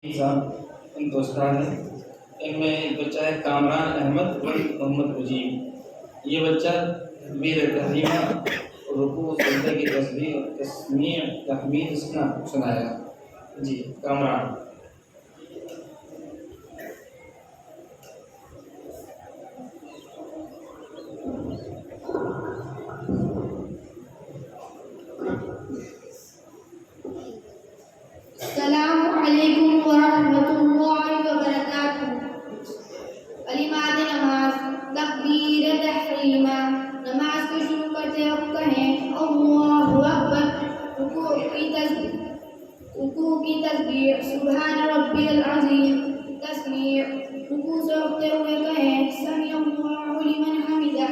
ان دوستان ہیں، ان میں ایک بچہ ہے کامران احمد اور محمد رجیب۔ یہ بچہ تکبیر تحریمہ، رکوع سجدہ کی تسبیح اور تسمیع تحمید سنائے گا۔ جی کامران۔ السلام علیکم ورحمۃ اللہ وبرکاتہ۔ کلمات نماز۔ تکبیر تحریمہ، نماز کو شروع کرتے وقت کہیں اللہ اکبر۔ رکوع کی تسبیح سبحان ربی العظیم۔ تسمیع، رکوع سے اٹھتے ہوئے کہیں سمیع اللہ لمن حمدہ۔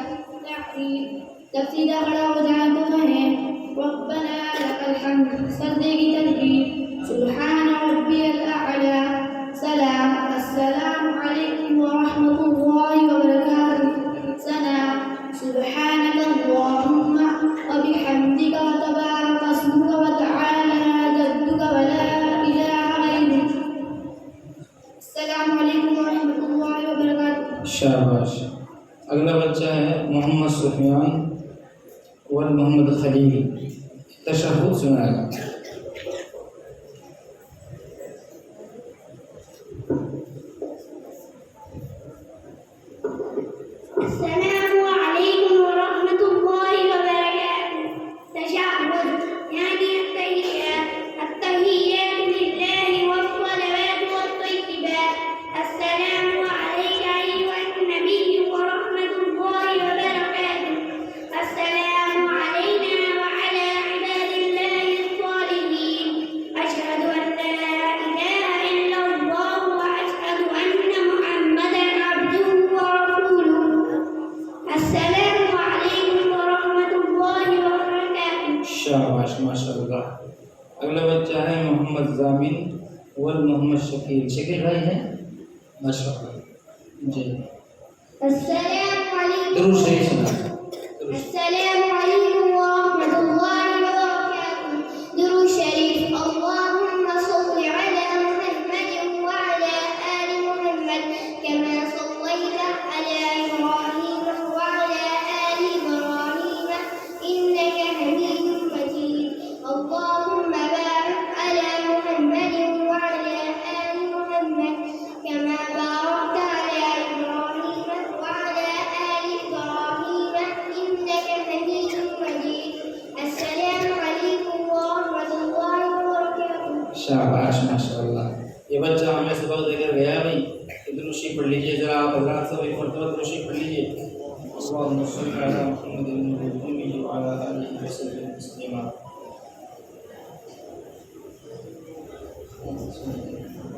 جب سیدھا کھڑا ہو جائے تو کہیں ربنا لک الحمد۔ سجدے کی تسبیح سبحان ربی الاعلی۔ سلام، السلام علیکم ورحمۃ اللہ وبرکاتہ۔ ثنا، سبحانک اللہم وبحمدک وتبارک اسمک وتعالی جدک ولا الہ غیرک۔ السلام علیکم ورحمۃ اللہ وبرکاتہ۔ شاباش۔ اگلا بچہ ہے محمد سفیان اور محمد خلیل۔ تشہد سنائے گا۔ السلام علیکم ورحمۃ اللہ وبرکاتہ۔ تشہد یعنی التحیات للہ والصلوات والطیبات۔ السلام علیک ایھا النبی ورحمۃ اللہ وبرکاتہ۔ السلام علینا وعلی عباد اللہ الصالحین۔ اشہد ان لا الہ الا اللہ واشہد ان محمدا عبدہ ورسولہ۔ السلام علیکم ورحمۃ اللہ وبرکاتہ۔ شاباش، ماشاء اللہ۔ اگلا بچہ ہے محمد ضامن اور محمد شکیل۔ شکیل بھائی ہیں؟ ماشاء اللہ۔ جی السلام علیکم۔ درود شریف سنائیں۔ السلام علیکم ورحمۃ اللہ وبرکاتہ۔ درود شریف۔ اللہم صل علی محمد وعلی آل محمد کما صلیت علی ابراہیم وعلی آل ابراہیم انک حمید مجید۔ اللہم بارک علی محمد وعلی آل محمد كما باركت على إبراهيم وعلى آل إبراهيم إنك حميد مجيد۔ السلام عليكم ورحمة الله وبركاته۔ شاباش، ماشاء اللہ۔ یہ بچہ ہمیں سبق دے کر گیا بھائی۔ درود شریف پڑھ لیجیے ذرا، آپ حضرات سے ایک مرتبہ درود شریف پڑھ لیجیے۔ اللہم صل علی محمد النبی وعلی آلہ وسلم تسلیما۔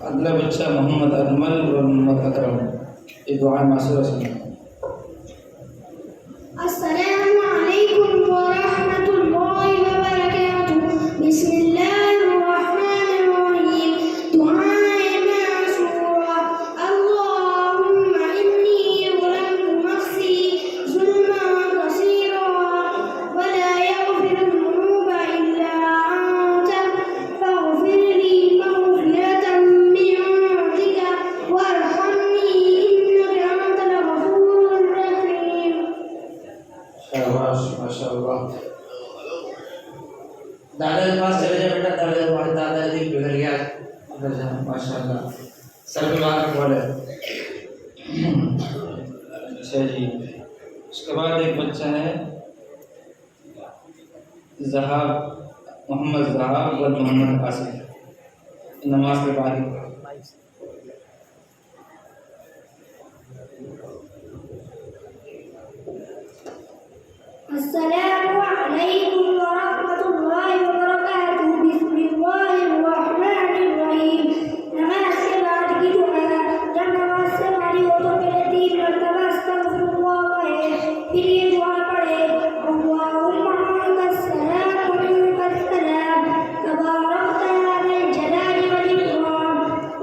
اگلا بچہ محمد اجمل اور محمد اکرم۔ یہ دعا معصورہ سنیں۔ السلام علیکم ورحمۃ اللہ وبرکاتہ۔ بسم اللہ الرحمن الرحیم۔ دعائے معصورہ۔ اللہم انی ظلمت نفسی ظلما کثیرا ولا یغفر الذنوب الا انت فاغفر لی مغفرۃ من عندک وارحمنی انک انت الغفور الرحیم۔ شاباش، ماشاء اللہ۔ دادا کے پاس چلے جائے بیٹا، دادا جی بگڑ گیا، ادھر جائیں۔ ماشاء اللہ، سر پہ بار بولے۔ اچھا جی، اس کے بعد ایک بچہ ہے زہاب، محمد زہاب اور محمد آصف۔ نماز کے بعد السلام علیکم ورحمۃ اللہ وبرکاتہ۔ بسم اللہ الرحمن الرحیم۔ نماز کے بعد کی دعا۔ جب نماز سے فارغ ہو تو پہلے 3 مرتبہ استغفر اللہ کہے، پھر یہ دعا پڑھے اللہم انت السلام ومنک السلام تبارکت یا ذا الجلال والاکرام۔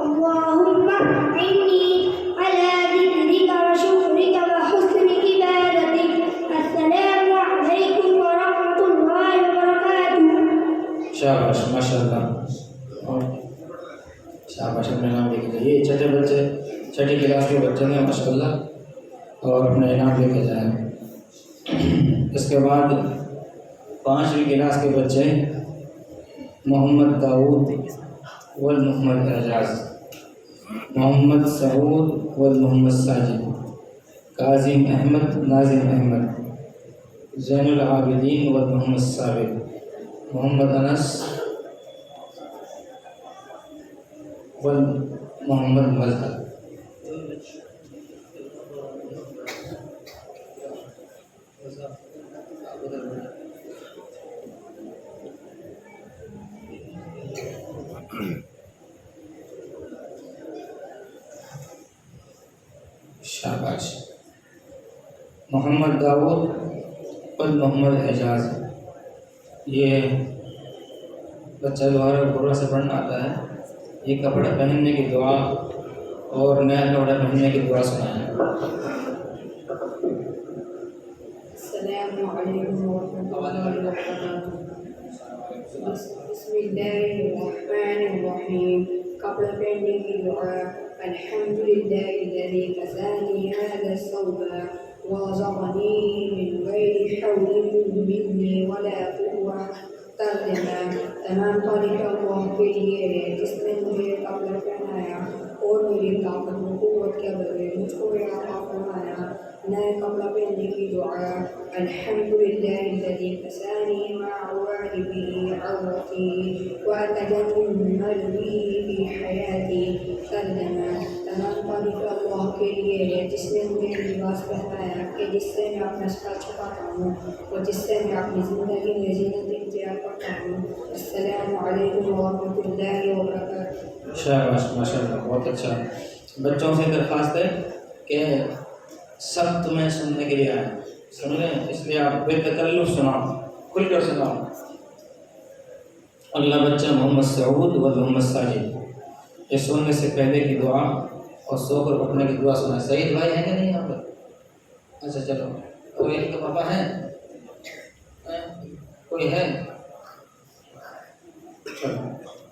اللہم اعنی علی ذکرک وشکرک وحسن عبادتک۔ السلام علیکم ورحمۃ اللہ اپنے نام لے کے جائے. یہ چھٹے بچے چھٹی کلاس کے بچے ہیں ماشاء اللہ, اور اپنا انعام لے کے جائیں. اس کے بعد 5ویں کلاس کے بچے محمد داؤد والمحمد اعجاز, محمد سعود والمحمد ساجد, کاظم احمد ناظم احمد, زین العابدین والمحمد ثابت, محمد انس والمحمد مظہر. شاباش. محمد داؤد اور محمد اعجاز, یہ بچہ جو ہے قرآن سے پڑھنا آتا ہے. یہ کپڑا پہننے کی دعا اور نیا کپڑا پہننے کی دعا سنائیں. السلام علیکم ورحمۃ اللہ وبرکاتہ. بسم اللہ الرحمن الرحیم. کپڑا پہننے کی دعا. الحمد للہ الذی کسانی هذا الثوب ورزقنی من غیر حول منی ولا قوة. ترجمہ. تمام خالق اللہ کے لیے ہے جس نے مجھے کپڑا پہنایا اور میری طاقت و قوت کے بغیر مجھ کو عطا فرمایا. نئے کپڑا پہننے کی دعا. الحمد للہ الذی کسانی مع والدی عورتی وتجمل بی فی حیاتی. ترجمہ. تمام خالق اللہ کے لیے ہے جس نے مجھے لباس پہنایا کہ جس سے میں اپنا سر چھپاتا ہوں اور جس سے میں اپنی زندگی میں زینت اختیار کرتا ہوں. السلام علیکم ورحمۃ اللہ وبرکاتہ. شاباش ماشاء اللہ, بہت اچھا. بچوں سے درخواست ہے کہ سب تمہیں سننے کے لیے آئے, سن لیں, اس لیے آپ بے تکلف سناؤ, کھل کر سناؤ. اللہ بچہ محمد سعود و محمد ساجد, یہ سننے سے پہلے کی دعا اور سو کر اٹھنے کی دعا سنا. سعید بھائی ہیں کہ نہیں یہاں پر؟ اچھا چلو. کوئی ان کا پاپا ہے؟ کوئی ہے؟ چلو.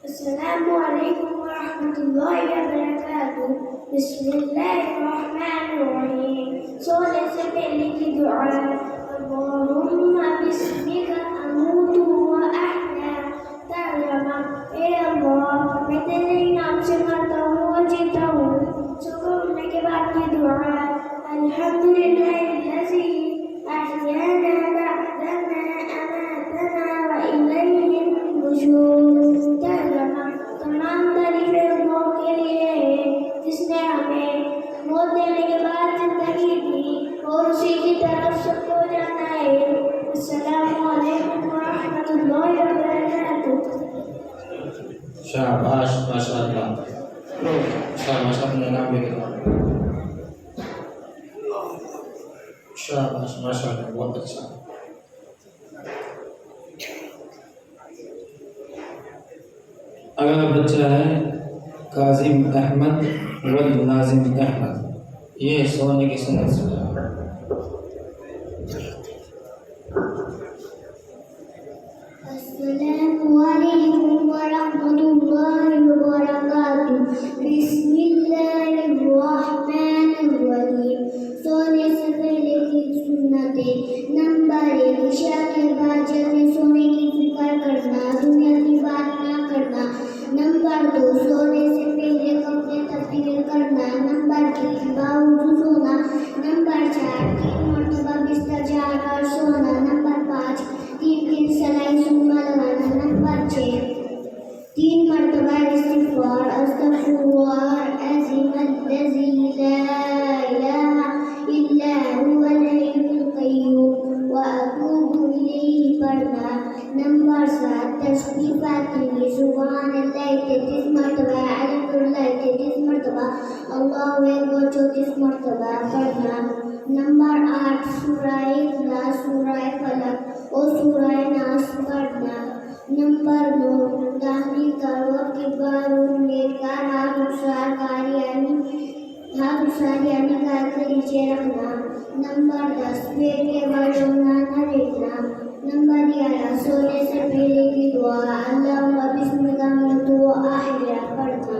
السلام علیکم ورحمۃ اللہ وبرکاتہ. بسم اللہ الرحمن الرحیم. سونے سے پہلے کی دعا. اللہم بسمک اموت واحیا. ترجمہ. اے اللہ, میں تیرے نام سے مرتا ہوں اور جیتا ہوں. صبح اٹھنے کے بعد کی دعا. الحمد للہ الذی احیانا بعدما اماتنا والیہ النشور. ترجمہ. تمام تعریفیں اللہ کے لیے ہے جس نے ہمیں موت دینے کے بعد زندگی دی اور اسی کی طرف سب کو جانا ہے. السلام علیکم ورحمۃ اللہ وبرکاتہ. شاباش ماشاء اللہ. شاباش, اپنے نام لے کے جاؤ. شاباش ماشاء اللہ, بہت اچھا. اگلا بچہ ہے کاظم احمد والناظم احمد. یہ سونے کی سنت سے السلام علیکم ورحمۃ اللہ وبرکاتہ. بسم اللہ الرحمن الرحیم. سونے سے پہلے کی سنتیں. نمبر 1, عشاء کے بعد جلدی سونے کی فکر کرنا, دنیا کی بات نہ کرنا. نمبر 2, سونے سے پہلے کپڑے تبدیل کرنا. نمبر 3, باوضو سونا. نمبر 4, 3 مرتبہ بستر جھاڑ کر سونا. نمبر 5, 3 سلائی سنما لگانا. نمبر 6, 3 مرتبہ استغفار. استغفر اللہ العظیم الذی لا الہ الا هو الحی القیوم واتوب الیہ پڑھنا. نمبر 7, تسبیح فاتحی. سبحان اللہ 33 مرتبہ, الحمدللہ 33 مرتبہ, اللہ اکبر 34 مرتبہ پڑھنا. نمبر 8, سورہ اخلاص, سورہ فلق اور سورہ ناس پڑھنا. نمبر 9, داہنی کروٹ کے باروں میں کار ہاتھ دوسرا یعنی کار کے نیچے رکھنا. نمبر 10, پیٹ کے بل ڈولنا نہ دیکھنا. نمبر 11, سونے سے پہلے کی دعا. اللہم بسمک اموت واحیا پڑھنا.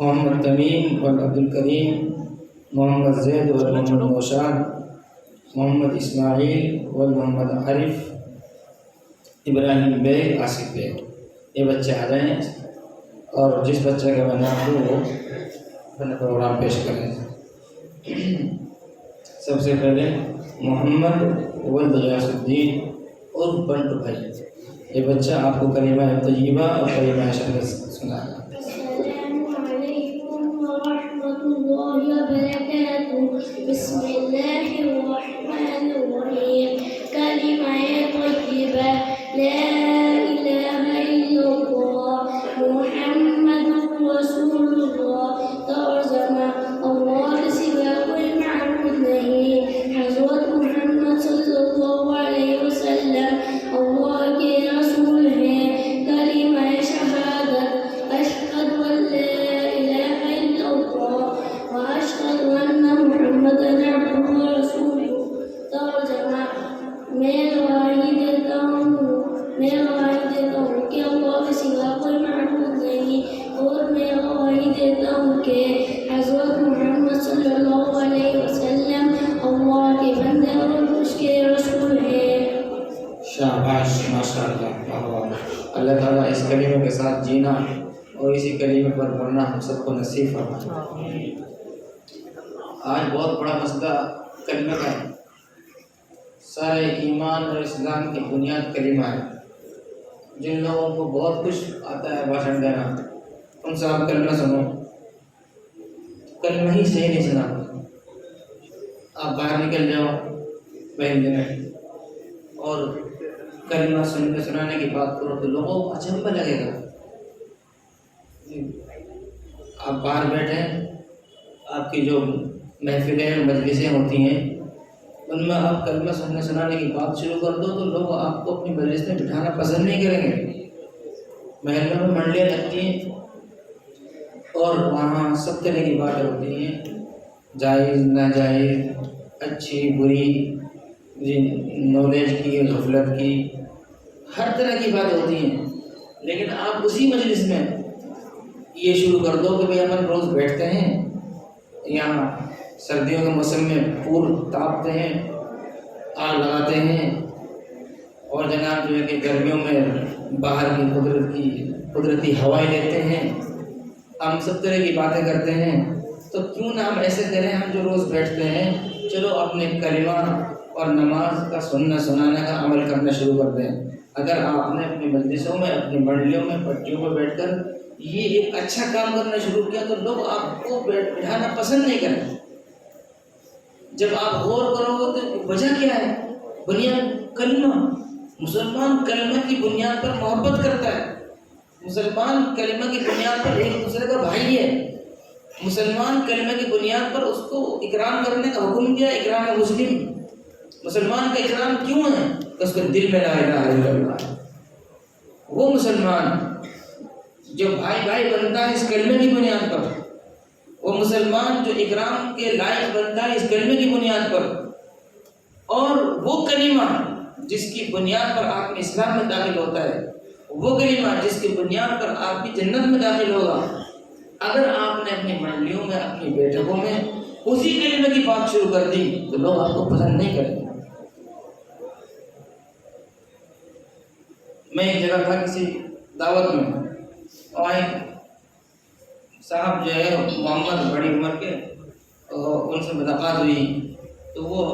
محمد تمیم والعبد الکریم، محمد زید والمحمد نوشاد، محمد اسماعیل والمحمد عارف، ابراہیم بیگ، آصف بیگ، یہ بچے آ جائیں اور جس بچے کا میں نام دوں وہ اپنا پروگرام پیش کریں۔ سب سے پہلے محمد ولد غیاث الدین اور بنٹ بھائی، یہ بچہ آپ کو کلمہ طیبہ اور کلمہ شہادت سنائے گا۔ السلام علیکم ورحمۃ اللہ وبرکاتہ۔ بسم اللہ الرحمن الرحیم۔ کلمہ طیبہ لا الہ الا اللہ محمد رسول اللہ۔ ترجمہ: اللہ کے سوا کوئی معبود نہیں، حضرت محمد صلی اللہ علیہ وسلم اللہ کے رسول ہیں۔ کلمہ شہادت: اشہد ان لا الہ الا اللہ واشہد ان محمدا عبدہ ورسولہ۔ ترجمہ: میں گواہی دیتا ہوں کہ اللہ کے سوا کوئی معبود نہیں، اور میں گواہی دیتا ہوں کہ حضرت محمد صلی اللہ علیہ وسلم اللہ کے بندے اور اس کے رسول ہیں۔ شاباش، ماشاء اللہ۔ اللہ تعالیٰ اس کلمے کے ساتھ جینا اور اسی کلمے پر مرنا ہم سب کو نصیب فرمائے۔ آج بہت بڑا مسئلہ کلمہ کا ہے۔ سارے ایمان اور اسلام کی بنیاد کلمہ ہے۔ جن لوگوں کو بہت کچھ آتا ہے بھاشن دینا، ان سے آپ کلمہ سنو، کلمہ ہی صحیح نہیں سنا۔ آپ باہر نکل جاؤ پہلے دن اور کلمہ سنانے کی بات کرو تو لوگوں کو اچھا لگے گا۔ آپ باہر بیٹھیں، آپ کی جو محفلیں مجلسیں ہوتی ہیں ان میں آپ کلمہ سنانے کی بات شروع کر دو تو لوگ آپ کو اپنی مجلس میں بٹھانا پسند نہیں کریں گے۔ محلوں میں منڈیاں لگتی ہیں اور وہاں سب طرح کی باتیں ہوتی ہیں، جائز ناجائز، اچھی بری، نالج کی، غفلت کی، ہر طرح کی بات ہوتی ہیں۔ لیکن آپ اسی مجلس میں یہ شروع کر دو کہ بھئی ہم روز بیٹھتے ہیں یہاں، سردیوں کے موسم میں پور تاپتے ہیں، آگ لگاتے ہیں، اور جناب جو ہے کہ گرمیوں میں باہر کی قدرتی ہوائیں لیتے ہیں، ہم سب طرح کی باتیں کرتے ہیں، تو کیوں نہ ہم ایسے کریں، ہم جو روز بیٹھتے ہیں چلو اپنے کلمہ اور نماز کا سنانے کا عمل کرنا شروع کر دیں۔ اگر آپ نے اپنی مجلسوں میں، اپنی منڈلیوں میں، پٹیوں پر بیٹھ کر یہ ایک اچھا کام کرنا شروع کیا تو لوگ آپ کو بٹھانا پسند نہیں کریں۔ جب آپ غور کرو گے تو وجہ کیا ہے؟ بنیاد کلمہ۔ مسلمان کلمہ کی بنیاد پر محبت کرتا ہے، مسلمان کلمہ کی بنیاد پر ایک دوسرے کا بھائی ہے، مسلمان کلمہ کی بنیاد پر اس کو اکرام کرنے کا حکم دیا، اکرام مسلم۔ مسلمان کا اکرام کیوں ہے؟ کہ اس کے دل میں لا الہ الا اللہ ہے۔ وہ مسلمان جو بھائی بھائی بنتا ہے اس کلمے کی بنیاد پر، وہ مسلمان جو اکرام کے لائق بنتا ہے اس کلمے کی بنیاد پر، اور وہ کلمہ جس کی بنیاد پر آپ نے اسلام میں داخل ہوتا ہے، وہ کلمہ جس کی بنیاد پر آپ کی جنت میں داخل ہوگا، اگر آپ نے اپنی منڈلیوں میں، اپنی بیٹھکوں میں اسی کلمے کی بات شروع کر دی تو لوگ آپ کو پسند نہیں کریں گے۔ میں ایک جگہ تھا کسی دعوت میں، اور صاحب جو ہے محمد، بڑی عمر کے، ان سے ملاقات ہوئی تو وہ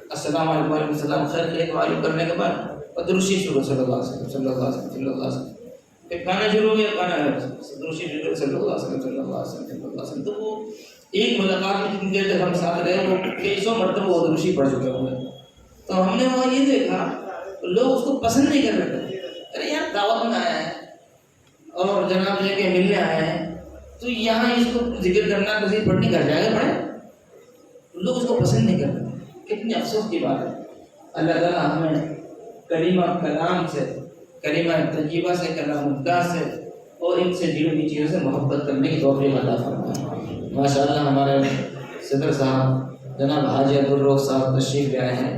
السلام علیکم، وعلیکم السلام، خیر خیریت معلوم کرنے کے بعد درشی شروع، صلی اللہ علیہ وسلم، صلی اللہ علیہ وسلم، صلی اللہ علیہ وسلم، پھر گانا شروع ہو گیا، گانا درشی شروع، صلی اللہ علیہ وسلم، صلی اللہ علیہ وسلم، صلی اللہ علیہ وسلم۔ تو وہ ایک ملاقات میں جتنی دیر تک ہم ساتھ رہے وہ کئی سو مرتبہ وہ درشی پڑھ چکے ہوئے، تو ہم نے وہاں یہ دیکھا لوگ اس کو پسند نہیں کر رہے تھے۔ ارے یار دعوت میں آیا ہے اور جناب یہ کہ ملنے آیا ہے تو یہاں اس کو ذکر کرنا، تصویر پڑھنی کر جائے گا پڑھے، لوگ اس کو پسند نہیں کرتے۔ کتنی افسوس کی بات ہے۔ اللہ تعالیٰ ہمیں کلمہ کلام سے، کلمہ طیبہ سے، کلام اللہ سے اور ان سے جڑی ہوئی چیزوں سے محبت کرنے کی توفیق عطا فرمائے۔ ماشاء اللہ ہمارے صدر صاحب جناب حاجی عبدالرؤف صاحب تشریف لے آئے ہیں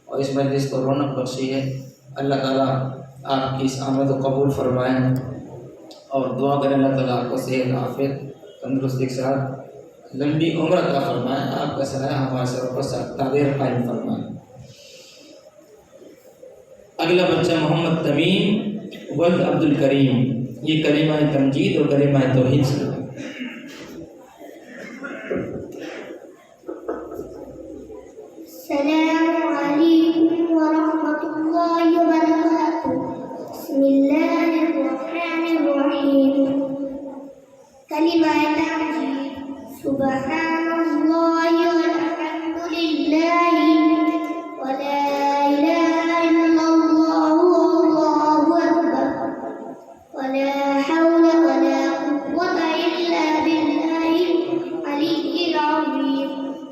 اور اس مجلس کو رونق بخشی ہے۔ اللہ تعالیٰ آپ کی اس آمد کو قبول فرمائیں اور دعا کریں اللہ تعالیٰ آپ کو صحت عافیت تندرستی کے ساتھ لمبی عمر عطا فرمائیں، آپ کا سایہ ہمارے سر پر تعبیر قائم فرمائیں۔ اگلا بچہ محمد تمیم ولد عبد الکریم، یہ کلمہ تمجید اور کلمہ توحید سے السلام علیکم ورحمۃ اللہ وبرکاتہ۔ بسم اللہ الرحمن الرحیم۔ کلمہ تمجید، سبحان اللہ والحمد للہ ولا الہ الا اللہ واللہ اکبر ولا حول ولا قوة الا باللہ العلی العظیم۔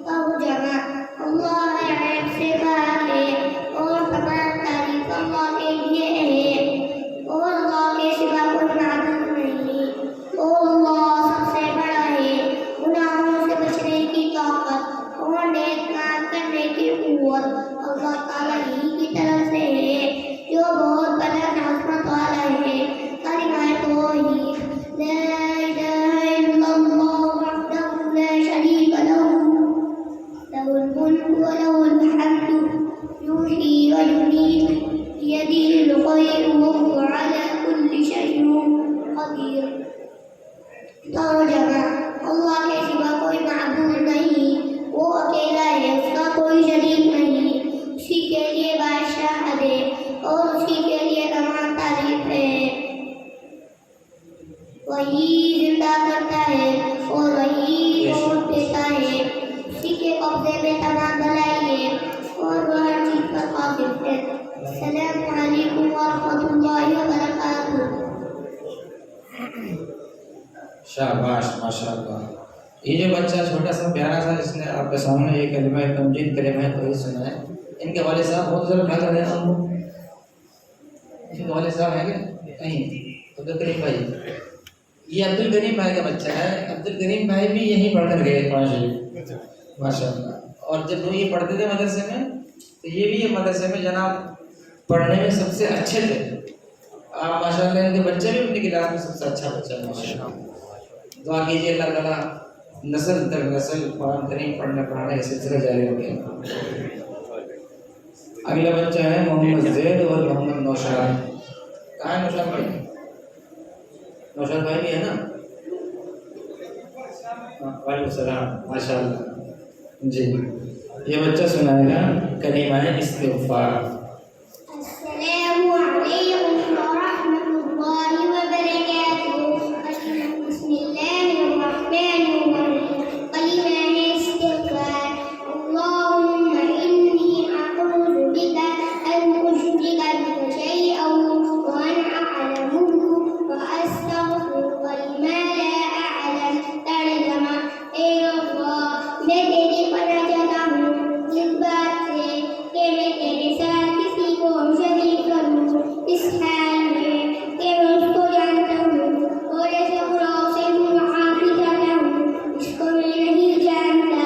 ترجمہ: اللہ عیب سے پاک ہے اور تمام تعریف اللہ کے لیے ہے، اور اللہ کے سوا کوئی معبود نہیں، اور اللہ سب سے بڑا ہے۔ گناہوں سے بچنے کی طاقت اور نیک کام کرنے کی قوت اللہ تعالیٰ ہی کی طرف سے ہے، جو بہت بلند عظمت والا ہے۔ کلمہ توحید، لا الہ الا اللہ وحدہ لا شریک لہ، له الملك وله الحمد يحيي ويميت بيده الخير وهو على كل شيء قدير۔ ترجمہ: اللہ کے سوا کوئی معبود نہیں، وہ اکیلا ہے، اس کا کوئی شریک نہیں، اسی کے لیے بادشاہت ہے اور اسی کے لیے تمام تعریف ہے۔ وہی زندہ کرتا ہے اور وہی موت دیتا ہے، اسی کے قبضے میں تمام بھلائی ہے اور وہ ہر چیز پر قادر ہے۔ السلام علیکم ورحمۃ اللہ وبرکاتہ۔ شاباش، ماشاء اللہ۔ یہ جو بچہ چھوٹا سا پیارا سا جس نے آپ کے سامنے یہ کلمہ تمجید کلمہ توحید سنا ہے، ان کے والد صاحب بہت ذرا اٹھا کر دینا ان کو۔ ان کے والد صاحب ہیں کہ نہیں؟ عبد الکریم بھائی، یہ عبد الکریم بھائی کا بچہ ہے۔ عبد الکریم بھائی بھی یہیں پڑھ کر گئے قرآن شریف، ماشاء اللہ۔ اور جب وہ یہ پڑھتے تھے مدرسے میں تو یہ بھی یہ مدرسے میں جناب پڑھنے میں سب سے اچھے تھے۔ آپ ماشاء اللہ ان کے بچے بھی اپنی کلاس میں سب سے اچھا بچہ ہے، ماشاء اللہ۔ دعا کیجیے اللہ تعالیٰ نسل در نسل قرآن کریم پڑھنے پڑھانے کا سلسلہ جاری رکھے۔ اگلا بچہ ہے محمد زید اور محمد نوشاد۔ کہاں ہے نوشاد بھائی؟ نوشاد بھائی بھی ہے نا؟ وعلیکم السلام، ماشاء اللہ۔ جی، یہ بچہ سنائے گا کلمہ استغفار۔ السلام علیکم ورحمۃ اللہ وبرکاتہ۔ بسم اللہ الرحمن الرحیم۔ کلمہ استغفار، اللہم انی اعوذ بک ان اشرک بک شیئا وانا اعلمہ واستغفرک لما لا اعلم۔ ترجمہ: اے اللہ، میں تیری پناہ چاہتا ہوں اس بات سے کہ میں تیرے ساتھ کسی کو شریک کروں، اس حال میں کہ میں اس کو جانتا ہوں، اور ایسے گناہوں سے معافی چاہتا ہوں جس کو میں نہیں جانتا۔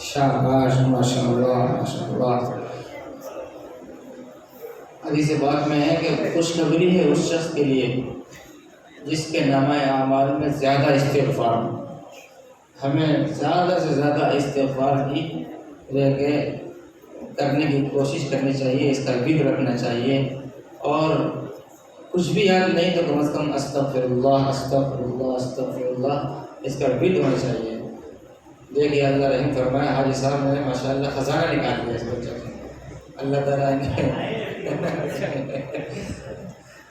شاباش، ماشاء اللہ، ماشاء اللہ۔ حدیث پاک میں ہے کہ خوشخبری ہے اس شخص کے لیے جس کے نامہ اعمال میں زیادہ استغفار ہو۔ ہمیں زیادہ سے زیادہ استغفار کی کرنے کی کوشش کرنی چاہیے، اس کا ذکر رکھنا چاہیے، اور کچھ بھی یاد نہیں تو کم از کم استغفر اللہ استغفر اللہ استغفر اللہ اس کا ذکر ہونا چاہیے۔ دیکھیے اللہ رحم فرمائے، حاجی صاحب نے ماشاء اللہ خزانہ نکال دیا اس بچے سے، اللہ تعالیٰ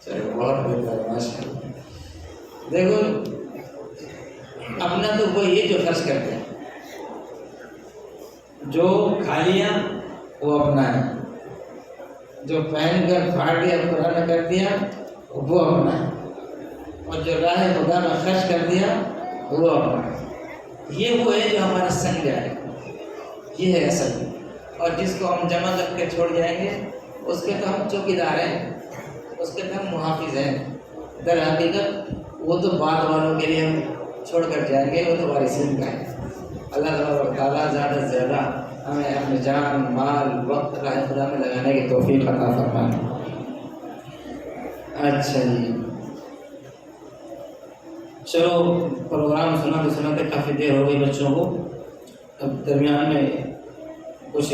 چلو بہت بہتر ہے، ماشاء اللہ۔ دیکھو اپنا تو وہ یہ جو خرچ کرتے ہیں، جو کھا لیا وہ اپنا ہے، جو پہن کر پھاڑ دیا پرانا کر دیا وہ اپنا ہے، اور جو راہ خدا میں خرچ کر دیا وہ اپنا ہے۔ یہ وہ ہے جو ہمارا سنگ جائے، یہ ہے اصل۔ اور جس کو ہم جمع کر کے چھوڑ جائیں گے اس کے تو ہم چوکیدار ہیں، اس کے تو ہم محافظ ہیں۔ در حقیقت وہ تو بعد والوں کے لیے ہم چھوڑ کر جائیں گے، وہ تو وارثین کا ہے۔ اللہ تعالیٰ زیادہ سے زیادہ ہمیں اپنے جان مال وقت راہ خدا میں لگانے کی توفیق عطا فرمائے۔ اچھا جی، چلو پروگرام سناتے سناتے کافی دیر ہو گئی بچوں کو. اب درمیان میں کچھ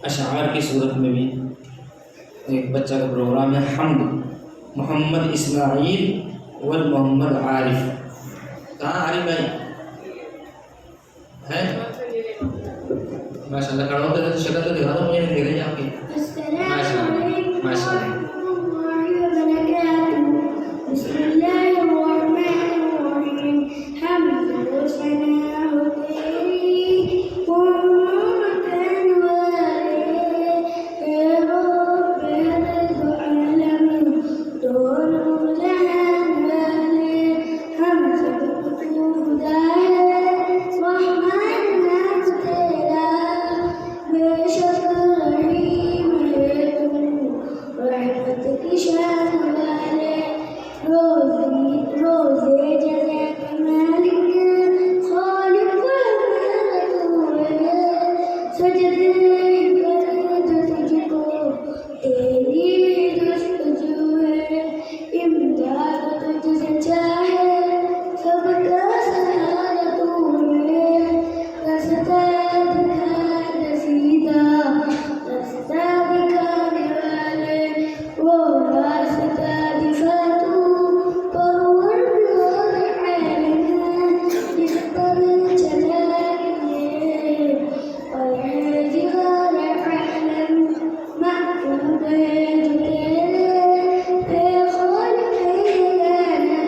اشعار کی صورت میں بھی ایک بچہ کا پروگرام ہے. حمد محمد اسماعیل والمحمد عارف. کہاں عارف بھائی ہے؟ ماشاء اللہ کھڑا ہوتا ہے شکل تو دکھا دو مجھے. نہیں دیکھ رہی آپ کی. ماشاء اللہ ماشاء اللہ. بسم اللہ الرحمن الرحیم. حمد و ثنا تیری قربان والے اے رب العالمین دونوں جہان والے. ہم سب کو خدا ہے رحمان نام تیرا بے شک رحیم ہے تو رحمت کی شان والے. روزے جزا کا مالک خالق سجدے کر تجھ کو تیری جستجو ہے. امداد تجھ سے چاہے سب کا سہارا تو ہے. رستہ دکھانے سیدھا رستہ دکھانے والے وہ راستہ دکھا تو پروردگار عالم جس پر چلائے پروردگار عالم محبوب ہے جو تیرے اے خالق جانا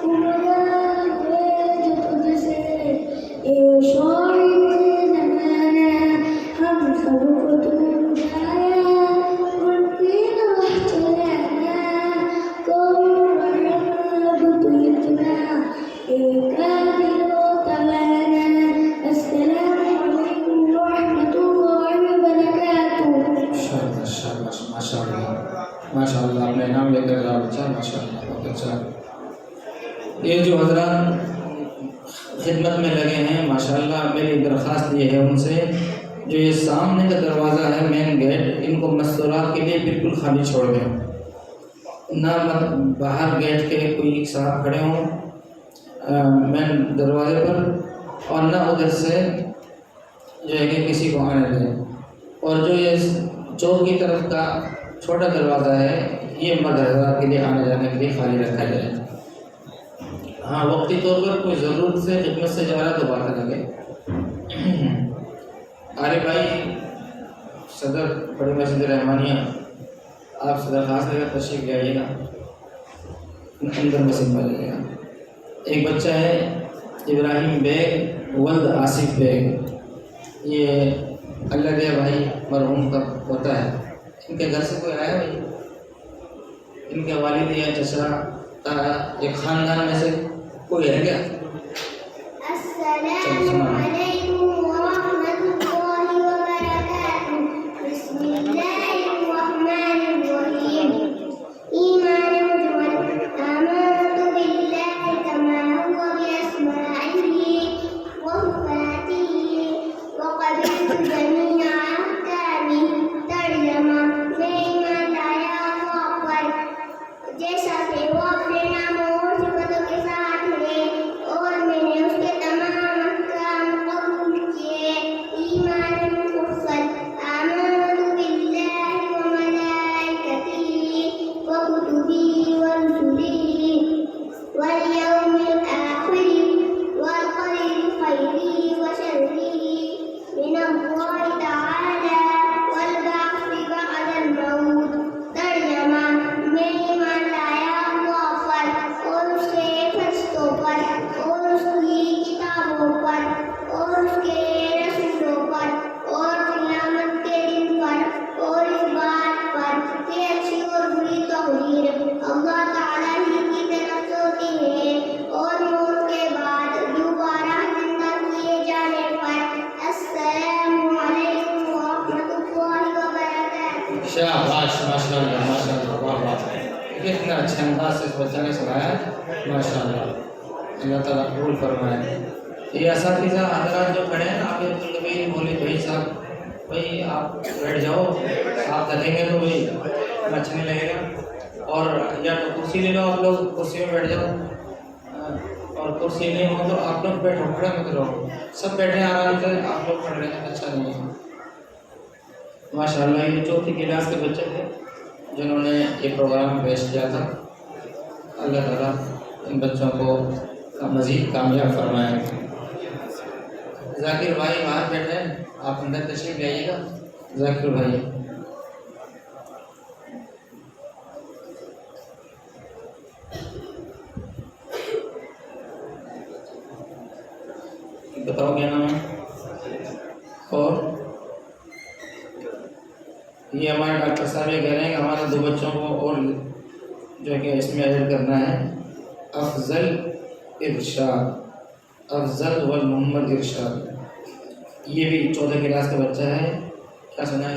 مراد ہے جو تجھ سے اے شاعر زمانہ. ہم سب کو تو اٹھایا ان کی راہ چلانا کون رحم تو اتنا اے قادر و توانا. السلام علیکم ورحمۃ اللہ وبرکاتہ. شاباش شاباش ماشاء اللہ ماشاء اللہ. آپ نے انعام لے کر جا بچہ ماشاء اللہ بہت اچھا. یہ جو حضرات خدمت میں لگے ہیں ماشاء اللہ میری درخواست یہ ہے ان سے جو یہ سامنے کا دروازہ ہے مین گیٹ ان کو مستورات کے لیے بالکل خالی چھوڑ دیں. نہ باہر گیٹ کے کوئی صاحب کھڑے ہوں مین دروازے پر اور نہ ادھر سے جو ہے کہ کسی کو آنے دیں. اور جو یہ چوک کی طرف کا چھوٹا دروازہ ہے یہ مرد حضرات کے لیے آنے جانے کے لیے خالی رکھا جائے. ہاں وقتی طور پر کوئی ضرورت سے خدمت سے جا رہا تو بات الگ ہے. عارف بھائی صدر بڑی مسجد رحمانیہ آپ سے درخواست لے کر تشریف لے آئیے گا اندر مسجد میں لے گا. ایک بچہ ہے ابراہیم بیگ ولد آصف بیگ. یہ اللہ دیا بھائی مرحوم کا ہوتا ہے. ان کے گھر سے کوئی آیا بھائی؟ ان کے والد یا چچا ایک خاندان میں سے کوئی ہے کیا؟ السلام علیکم ورحمۃ اللہ وبرکاتہ. بسم اللہ الرحمن الرحیم. ایمان مجمل آمنت باللہ کما هو بأسمائه وصفاته وقبلت جميع أحكامه. ترجمہ میں ایمان لایا اللہ پر جیسا کہ وہ اپنے ناموں اور صفتوں کے ساتھ ہے اور میں نے اس کے تمام احکام قبول کیے. ایمان مفصل آمنت باللہ وملائکتہ وکتبہ ورسلہ والیوم الآخر والقدر خیرہ وشرہ من اللہ تعالی والبعث بعد الموت. ترجمہ میں ایمان لایا اللہ پر اور اس کے فرشتوں پر اور اس کی کتابوں پر اور اس کے رسولوں پر اور قیامت کے دن پر اور اس بات پر کہ اچھی اور بری تقدیر اللہ تعالیٰ ہی کی طرف سے ہوتی ہے اور موت کے بعد دوبارہ زندہ کیے جانے پر. السلام علیکم ورحمۃ اللہ وبرکاتہ. شاباش ماشاء اللہ ماشاء اللہ. واہ واہ کتنا اچھے انداز سے اس بچہ نے سنایا ماشاء اللہ. اللہ تعالیٰ قبول فرمائے. یہ اساتذہ حضرات جو کھڑے ہیں آپ یہ بولے بھائی صاحب بھائی آپ بیٹھ جاؤ آپ تھکیں گے تو بھائی اچھا نہیں لگے گا. اور یا تو کرسی لے لو آپ لوگ کرسی میں بیٹھ جاؤ اور کرسی نہیں ہو تو آپ لوگ بیٹھو کھڑے مت رہو سب بیٹھے آرام سے آپ لوگ پڑھ رہے ہیں اچھا نہیں ہے ماشاء اللہ یہ چوتھی کلاس کے بچے تھے جنہوں نے یہ پروگرام پیش کیا تھا اللہ تعالیٰ ان بچوں کو مزید کامیاب فرمائے ذاکر بھائی باہر بیٹھے ہیں آپ اندر تشریف لے آئیے گا ذاکر بھائی بتاؤ کیا نام ہے اور یہ ہمارے ڈاکٹر صاحب یہ کہہ رہے ہیں کہ ہمارے 2 بچوں کو اور جو ہے کہ اس میں ایڈ کرنا ہے افضل ارشاد افضل و محمد ارشاد یہ بھی 14 کلاس کا بچہ ہے کیا سنا ہے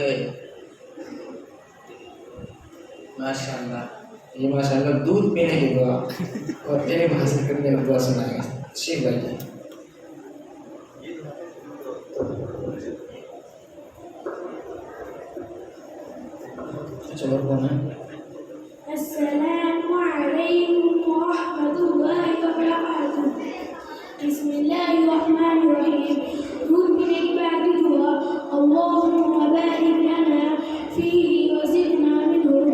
ماشاء اللہ یہ ماشاء اللہ دودھ پینے کی دعا اور علم حاصل کرنے کی دعا سنا ہے شیخ بھائی چلو کون ہے السلام علیکم ورحمۃ اللہ وبرکاتہ بسم اللہ الرحمن الرحیم دودھ پینے کی بعد کی دعا اللہم بارک لنا فیہ وزدنا منہ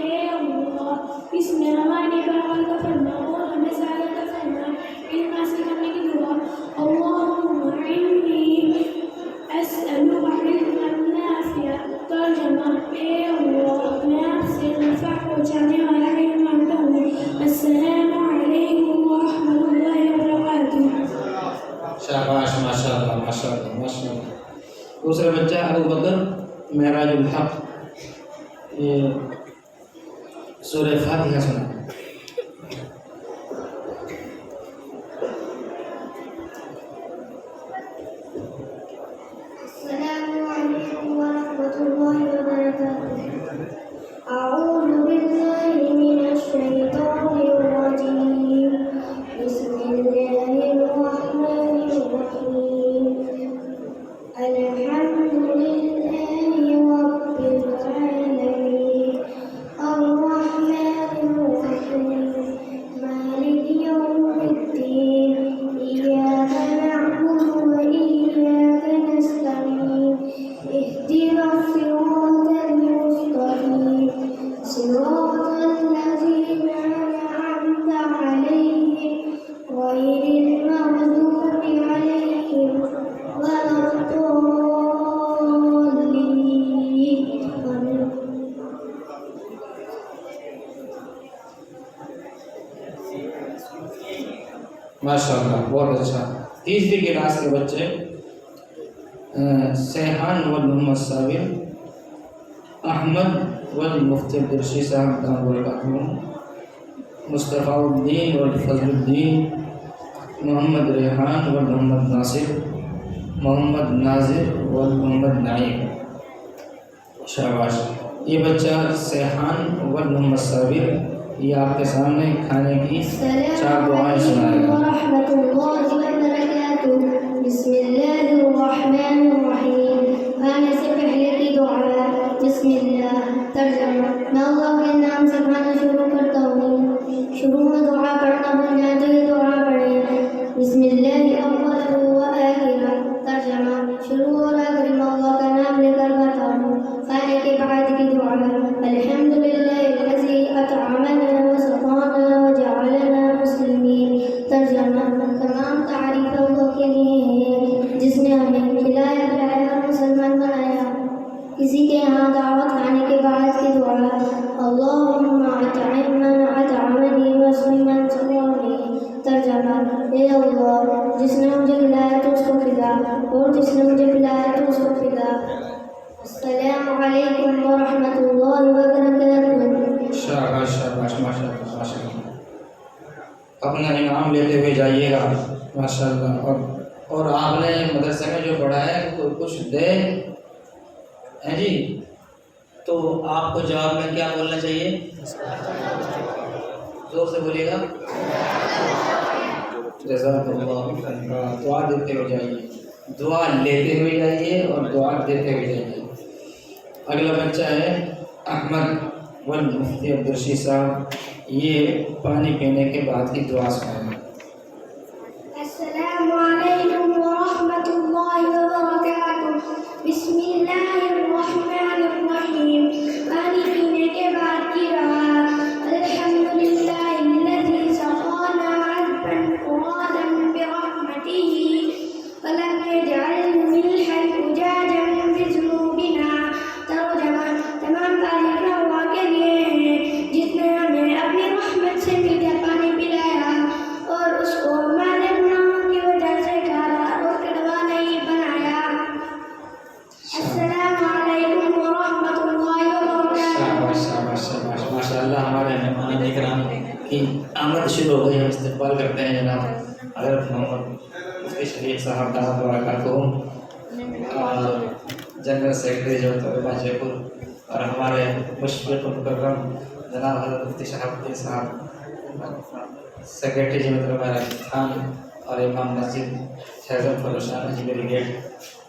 اے اللہ اس میں ہمارے برابر کا فرما اور ہمیں زیادہ کا فرما علم حاصل کرنے کی دعا اللہم عنی اسألک علما نافعا ترجمہ اے اللہ میں آپ سے نفع پہنچانے والا علم مانگتا ہوں السلام علیکم ورحمۃ اللہ وبرکاتہ شاباش ماشاء اللہ ماشاء اللہ ماشاء اللہ دوسرا بچہ ابو بکر معراج الحق یہ سورہ فاتحہ سنا السلام علیکم ورحمۃ اللہ وبرکاتہ اعوذ باللہ من الشیطان الرجیم بسم اللہ الرحمن الرحیم الحمد للہ رب العالمین الرحمن الرحیم مالک یوم الدین ایاک نعبد وإیاک نستعین اهدنا الصراط المستقیم صراط الذین أنعمت علیہم غیر المغضوب علیہم ولا الضالین ماشاء اللہ بہت اچھا تیسری کلاس کے بچے سیحان والمحمد صابر احمد والمفتی عبدالرشید صاحب دام برکاتہ مصطفیٰ الدین والفضل الدین محمد ریحان والمحمد ناصر محمد ناظر والمحمد نعیم شاباش یہ بچہ سیحان والمحمد صابر یہ آپ کے سامنے کھانے کی 4 دعائیں سنائے گا ورحمۃ اللہ وبرکاتہ بسم اللہ الرحمن الرحیم کھانے سے پہلے کی دعا بسم اللہ ترجمہ میں اللہ کے نام سے کھانا شروع کرتا ہوں شروع میں دعا پڑھنا بھول جائے تو یہ دعا پڑھیں بسم اللہ اول و آخر ترجمہ شروع اور آخر میں اللہ کا نام لے کر کھاتا ہوں کھانے کے بعد کی دعا الحمد للہ الذی اطعمنا وسقانا وجعلنا مسلمین ترجمہ تمام تعریف اللہ کے لیے ہے جس نے ہمیں کھلایا پلایا اور مسلمان بنایا کسی کے یہاں دعوت کھانے کے بعد کی دعا اللہم اطعم من اطعمنی واسقِ من سقانی ترجمہ اے اللہ جس نے مجھے کھلایا تو اس کو کھلا اور جس نے مجھے پلایا تو اس کو کھلا السلام علیکم ورحمۃ اللہ وبرکاتہ شاباش شاباش ماشاء اللہ ماشاء اللہ اپنا انعام لیتے ہوئے جائیے گا ماشاء اللہ اور آپ نے مدرسے میں جو پڑھا ہے تو کچھ دے ہیں جی تو آپ کو جواب میں کیا بولنا چاہیے زور سے بولیے گا جزاک اللہ خیرا دعا دیتے ہوئے جائیے دعا لیتے ہوئے جائیے اور دعا دیتے ہوئے جائیے اگلا بچہ ہے احمد والمفتی عبدالرشید صاحب یہ پانی پینے کے بعد کی دعا سنائیں۔ السلام علیکم ورحمۃ اللہ وبرکاتہ۔ بسم اللہ الرحمن الرحیم۔ پانی پینے کے بعد کی دعا۔ الحمدللہ الذی سقانا عذبا فرادا برحمتہ ولم يجعل ملحا أجاجا بذنوبنا۔ ترجمہ: تمام تعریف اللہ کے لیے ہیں جس نے ہمیں اپنی رحمت سے میٹھا پانی پلایا اور اس کو ہمارے گناہوں کی وجہ سے کھارا اور کڑوا نہیں بنایا۔ السلام علیکم ورحمۃ اللہ وبرکاتہ۔ شاباش شاباش شاباش، ماشاء اللہ۔ ہمارے مہمان اکرام کی آمد شروع ہو گئی، ہم استقبال کرتے ہیں جناب حضرت محمد مفتی شریف صاحب دعوت برکاتہم، جنرل سیکرٹری جو طلبہ جے پور، اور ہمارے مشفق مکرم جناب حضرت مفتی شہاب الدین صاحب سیکرٹری جمعیت علماء راجستھان، اور امام مسجد فیضل فروشان اجمیری گیٹ۔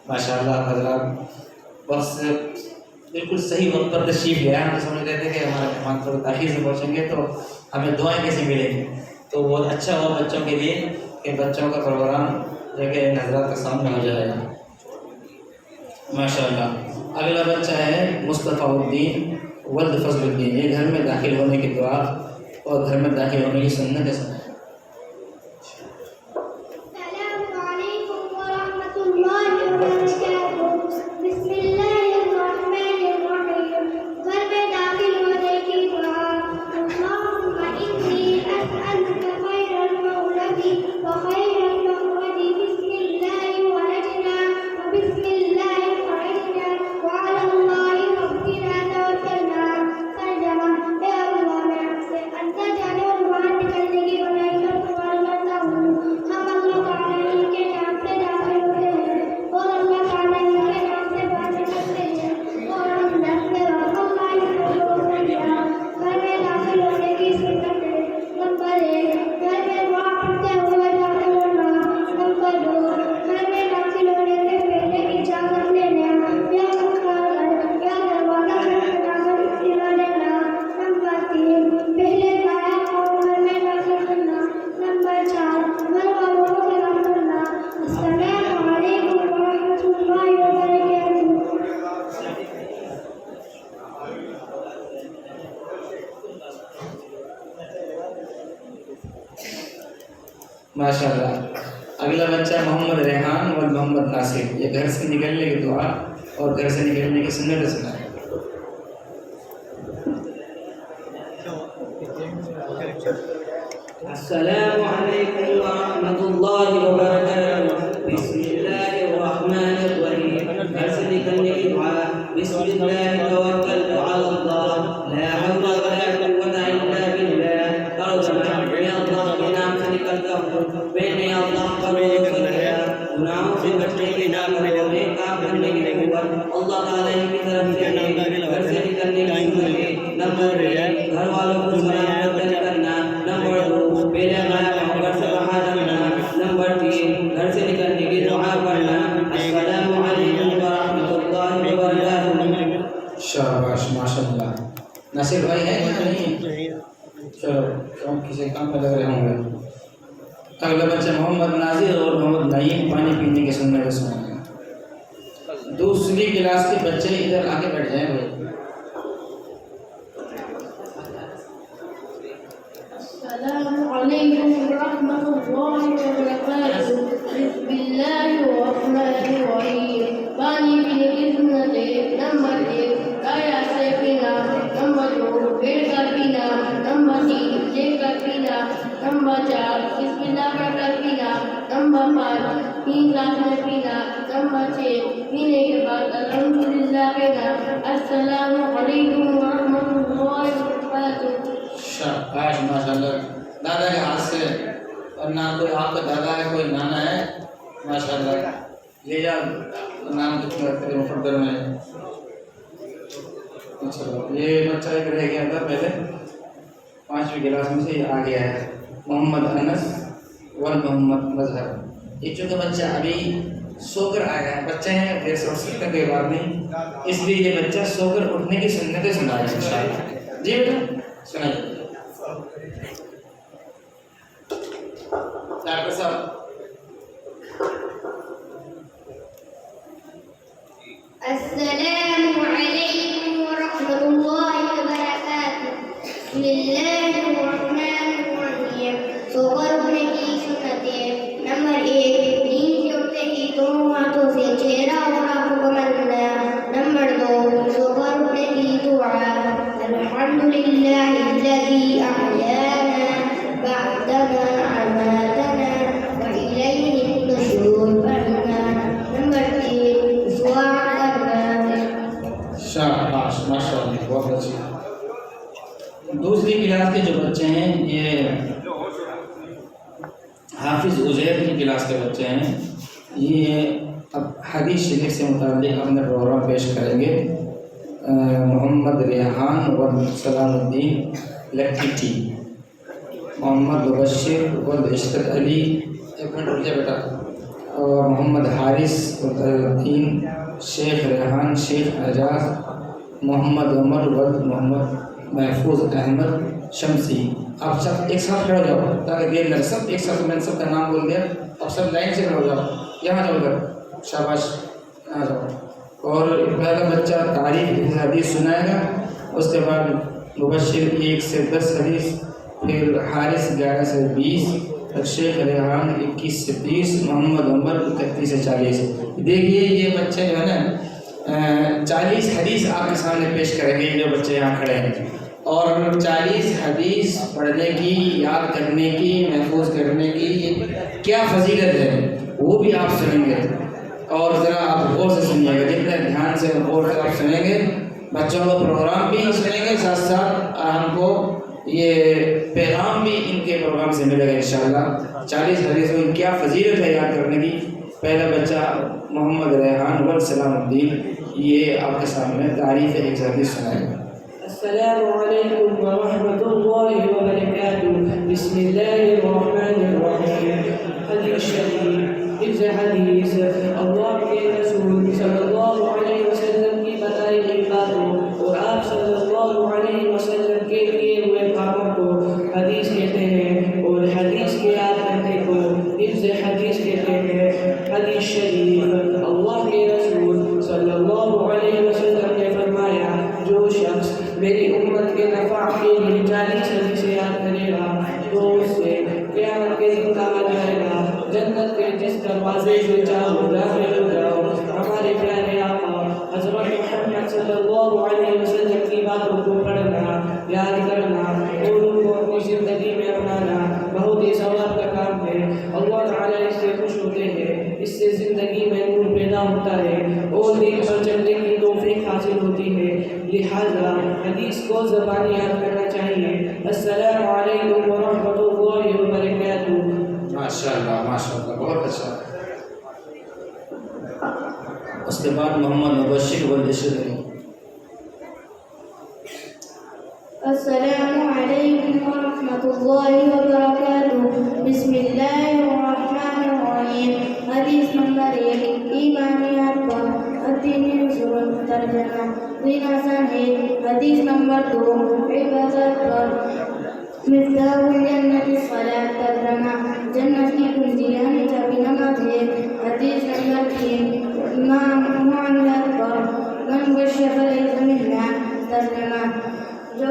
ماشاء اللہ حضرات بس بالکل صحیح وقت پر تشریف لے آئے۔ ہم تو سمجھ رہے تھے کہ ہمارے مہمان تھوڑی تاخیر سے پہنچیں گے تو ہمیں دعائیں کیسے ملیں گی، تو وہ اچھا ہوا بچوں کے لیے کہ بچوں کا پروگرام جو کہ ان حضرات کے سامنے ہو جائے گا۔ ماشاء اللہ۔ اگلا بچہ ہے مصطفیٰ الدین ولد فضل الدین۔ یہ گھر میں داخل ہونے کی دعا اور گھر میں داخل ہونے کی سنت ہے۔ السلام علیکم ورحمۃ اللہ وبرکاتہ۔ بسم اللہ الرحمن الرحیم۔ گھر میں داخل ہونے کی دعا۔ اللہم انی اسألک خیر المولد وخیر المخرج۔ بسم اللہ ولجنا وبسم اللہ خرجنا وعلی اللہ ربنا توکلنا۔ ترجمہ: اے اللہ، میں آپ سے اندر جانے اور باہر نکلنے کی بنائی کا سوال کرتا ہوں۔ ہم اللہ تعالیٰ ہی کے نام سے داخل ہوتے ہیں اور اللہ تعالیٰ ہی کے نام سے باہر نکلتے ہیں، اور ہم نسل اللہ ہی کو چھوڑ دیا۔ گھر میں داخل ہونے کی سنت ہے۔ نمبر 1، گھر میں دعا پڑھتے ہوئے داخل ہونا۔ نمبر 2، گھر میں داخل ہونے سے پہلے اجازت لینا یا یا دروازہ کھٹکھٹا کر اطلاع لینا۔ نمبر 3، پہلے دایا اور گھر میں داخل کرنا۔ نمبر 4، گھر والوں کو سلام کرنا۔ السلام علیکم ورحمۃ اللہ وبرکاتہ۔ ماشاء اللہ۔ اگلا بچہ محمد ریحان اور محمد ناصر۔ یہ گھر سے نکلنے کی دعا اور گھر سے نکلنے کی سنت سنا ہے۔ السلام علیکم ورحمۃ اللہ وبرکاتہ۔ بسم اللہ الرحمن الرحیم۔ گھر سے نکلنے کی دعا۔ بسم اللہ توکلت علی اللہ لا حول ولا قوت الا باللہ۔ ترجمہ: میں اللہ کے نام سے نکلتا ہوں، میں نے اللہ پر بھروسہ کیا۔ گناہوں سے بچنے کی طاقت، نیک کام کرنے کی قوت اللہ تعالیٰ کی طرف سے ہے۔ گھر سے نکلنے کی سنت۔ نمبر 1، گھر والوں کو سلام کرنا۔ نمبر 2، پہلے ہمارا گھر سے باہر جانا۔ نمبر 3، گھر سے نکلنے کی دعا پڑھنا۔ السلام علیکم ورحمۃ اللہ وبرکاتہ۔ شاباش ماشاء اللہ۔ ناصر بھائی ہے یا نہیں؟ چلو کام کسی کام میں لگ رہے ہوں گے۔ اگلا بچہ محمد ناظر اور محمد نعیم پانی پینے کی سنت سنا ہے۔ دوسری کلاس کے بچے ادھر آ کے بیٹھ جائیں بھائی۔ السلام علیکم ورحمۃ اللہ وبرکاتہ۔ بسم اللہ الرحمن الرحیم۔ پانی پینے کی سنت ہے۔ نمبر 1، آیا سے پینا۔ نمبر 2، بیٹھ کر پینا۔ نمبر 3، دیکھ کر پینا۔ نمبر 4، بسم اللہ پڑھ کر پینا۔ نمبر 5، 3 گلاس میں پینا۔ نمبر 6، پینے کے بعد الحمدللہ کہنا۔ السلام علیکم ورحمۃ اللہ وبرکاتہ۔ شاباش ماشاء اللہ۔ دادا کے ہاتھ سے، اور نہ کوئی آپ کا دادا ہے کوئی نانا ہے، ماشاء اللہ لے جا نام کتنا کرے مفردر میں۔ چلو یہ بچہ ایک رہ گیا تھا پہلے 5ویں کلاس میں سے، یہ آ گیا ہے محمد انس و محمد مظہر۔ یہ چونکہ بچہ ابھی سو کر آیا ہے، بچے ہیں دیر سے اٹھ سکتے کوئی بات نہیں، اس لیے یہ بچہ سو کر اٹھنے کی سنتیں سنائے ان شاء اللہ۔ جی بیٹا سنائیے ڈاکٹر صاحب. السلام علیکم ورحمۃ اللہ وبرکاتہ. بسم اللہ الرحمن الرحیم. سو اٹھنے کی سنتیں. نمبر 1 نیند سے اٹھتے ہی دونوں ہاتھوں سے چہرہ اور آنکھوں کو ملنا. نمبر 2 سو اٹھنے کی دعا. الحمدللہ الذی احیانا بعدما اماتنا والیہ النشور پڑھنا. نمبر 3 دعا شاباش ماشاء اللہ بہت اچھی. دوسری کلاس کے جو بچے ہیں یہ حافظ عزیر کی کلاس کے بچے ہیں. یہ اب حدیث شریف سے متعلق اپنا پروگرام پیش کریں گے. محمد ریحان و سلام الدین لکھٹی، محمد مبشر و عشرت علی، ایک منٹ رک جائے بیٹا، اور محمد حارث الدین، شیخ ریحان، شیخ اعجاز، محمد عمر ولد محمد محفوظ احمد شمسی. آپ سب ایک ساتھ کھڑے ہو جاؤ تاکہ دیر نہ. سب ایک ساتھ، میں نے سب کا نام بول دیا. آپ سب لائن سے کھڑے ہو جاؤ. یہاں جاؤ ادھر، شاباش یہاں جاؤ. اور پہلا بچہ تاریخ حدیث سنائے گا، اس کے بعد مبشر 1 سے 10 حدیث، پھر حارث 11 سے 20، پھر شیخ ریحان 21 سے 30، محمد عمر 31 سے 40. دیکھیے یہ بچے جو ہے نا 40 حدیث آپ کے سامنے پیش کریں گے جو بچے یہاں کھڑے ہیں. اور 40 حدیث پڑھنے کی، یاد کرنے کی، محفوظ کرنے کی کیا فضیلت ہے وہ بھی آپ سنیں گے. اور ذرا آپ غور سے سنیے گا، جتنے دھیان سے غور سے آپ سنیں گے. بچوں کو پروگرام بھی سنیں گے، ساتھ ساتھ ہم کو یہ پیغام بھی ان کے پروگرام سے ملے گا انشاءاللہ. 40 حدیثوں کی کیا فضیلت ہے یاد کرنے کی. پہلا بچہ محمد ریحان ولد سلام الدین، یہ آپ کے سامنے تعریف ایک حدیث سنائے گا. السلام علیکم ورحمۃ اللہ وبرکاتہ. بسم اللہ الرحمن الرحیم. حدیث شریف. اس حدیث اللہ کے رسول صلی اللہ علیہ وسلم کی بتائی گئی باتوں اور آپ صلی اللہ علیہ وسلم کے کیے ہوئے کاموں کو حدیث کہتے ہیں، اور حدیث کے یاد کرنے کو حفظ حدیث کہتے ہیں. حدیث شریف. اللہ کے رسول صلی اللہ علیہ وسلم نے فرمایا، جو شخص میری امت کے نفع کے لیے 40 حدیثیں یاد کرے گا تو اس سے قیامت کے دن کہا جائے گا، جنت کے جس دروازے سے چاہو داخل ہو جاؤ. ہمارے پیارے آقا حضرت محمد صلی اللہ علیہ وسلم کی باتوں کو پڑھنا، یاد کرنا اور ان کو اپنی زندگی میں اپنانا بہت ہی ثواب کا کام ہے. اللہ تعالیٰ اس سے خوش ہوتے ہیں، اس سے زندگی میں نور پیدا ہوتا ہے اور دین پر چلنے کی توفیق حاصل ہوتی ہے. لہذا حدیث کو زبانی یاد کرنا چاہیے. السلام علیکم ورحمۃ اللہ وبرکاتہ. ماشاء اللہ ماشاء اللہ بہت اچھا. اس کے بعد محمد مبشر ولد عشرت علی. السلام علیکم ورحمۃ اللہ وبرکاتہ. بسم اللہ الرحمن الرحیم. حدیث نمبر 1 ایمانیات پر الدین نصر ترجمہ. دین آسان ہے. حدیث نمبر 2 عبادت پر مفتاح الجنت الصلاۃ ترجمہ. جنت کی کنجی یعنی چابی نماز ہے. حدیث نمبر 3 معاملات پر من بشر فلیس منا ترجمہ. جو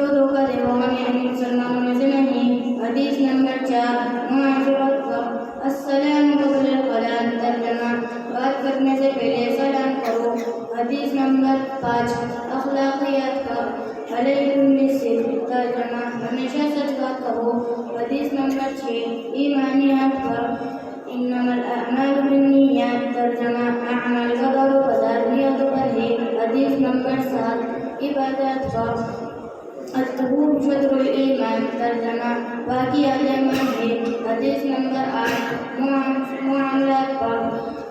دھوکہ دے وہ ہم یعنی مسلمانوں میں سے نہیں. حدیث نمبر 4 معاشرت پر السلام قبل الکلام ترجمہ. بات کرنے سے پہلے سلام کرو. حدیث نمبر 5 اخلاقیات پر علیکم بالصدق ترجمہ. ہمیشہ سچ بات کہو. حدیث نمبر 6 ایمانیات پر انما الاعمال بالنیات ترجمہ. اعمال کا دور و مدار نیتوں پر ہے. حدیث نمبر 7 عبادات پر الطہور شطر الایمان ترجمہ. باقیات ایمان ہے. حدیث نمبر 8 معاملات پر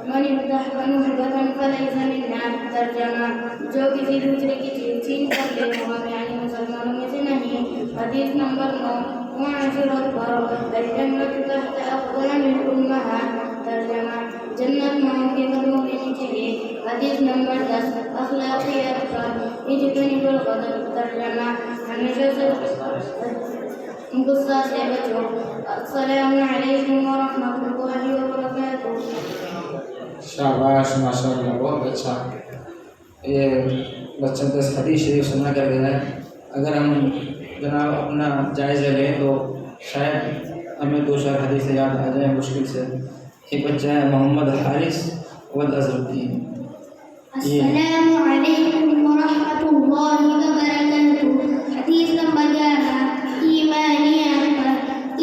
من ابتح نحبة فلیس منا ترجمہ. جو کسی دوسرے کی چیز چھین کر لے وہ ہم یعنی مسلمانوں میں سے نہیں. حدیث نمبر 9 معاشرت پر الجنت تحت اقدام الامہات ترجمہ. جنت ماؤں کے قدموں کے نیچے چاہیے. حدیث نمبر 10 اخلاقیات پر اجتناب الغضب. ترجمہ ہمیشہ سے غصہ سے بچو. السلام علیکم ورحمۃ اللہ وبرکاتہ. شاباش ماشاء اللہ بہت اچھا. یہ بچہ 10 حدیث شریف سنا کر گیا ہے. اگر ہم جناب اپنا جائزہ لیں تو شاید ہمیں 2-4 حدیثیں یاد آ جائیں مشکل سے. یہ بچہ ہے محمد حارث والازردی. السلام علیکم ورحمۃ اللہ وبرکاتہ. حدیث نمبر 11 ایمانیات پر.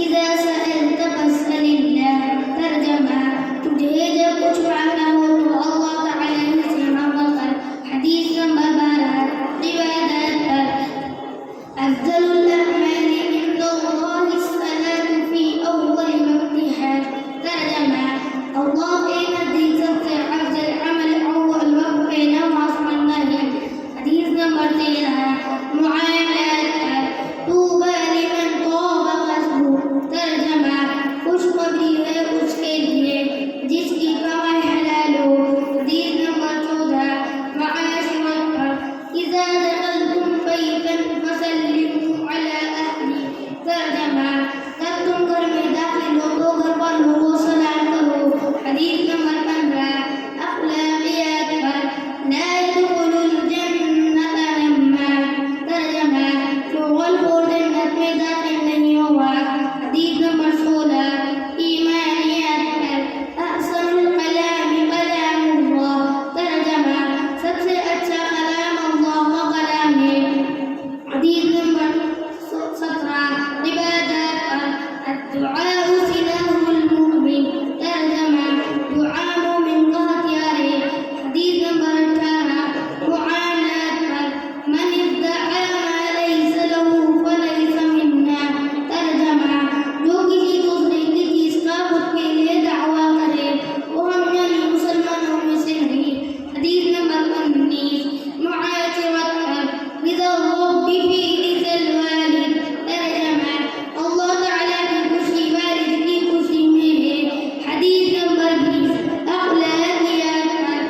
اذا سألت فاسأل اللہ. ترجمہ تجھے جب کچھ مانگنا ہو تو اللہ تعالیٰ سے مانگا کر. حدیث نمبر 12 عبادات پر. افضل الاعمال عند اللہ الصلاۃ فی اول وقتها. ترجمہ اللہ کے نزدیک سب سے افضل عمل اول وقت میں نماز پڑھنا ہے. حدیث نمبر 13 معاملات پر. طوبی لمن طاب قصده. ترجمہ خوشخبری ہے اس کے لیے جس کی کمائی حلال ہو. حدیث نمبر 14 معاشرت پر. اذا دخلتم بیتا فسلموا علی اہلہ. ترجمہ جب تم گھر میں داخل ہو تو گھر پر لوگوں کو سلام کرو. حدیث نمبر 15 اخلاقیات پر. لا يدخل الجنة نمام. ترجمہ چغل خور جنت میں داخل نہیں ہوگا. حدیث نمبر 16 ایمانیات پر. احسن الکلام کلام اللہ. ترجمہ سب سے اچھا کلام اللہ کا کلام ہے. حدیث نمبر 17 عبادات پر. الدعاء سلاح المؤمن. ترجمہ دعا مومن کا ہتھیار ہے. حدیث نمبر 18 معاملات پر. من ادعى ما ليس له فليس منا. ترجمہ جو کسی دوسرے کی چیز کا خود کے لیے دعویٰ کرے وہ ہم یعنی مسلمانوں میں سے نہیں. حدیث نمبر 19 معاشرت پر. رضا الرب فی رضا الوالد. ترجمہ اللہ تعالیٰ کی خوشی والد کی خوشی میں ہے. حدیث نمبر 20 اخلاقیات پر.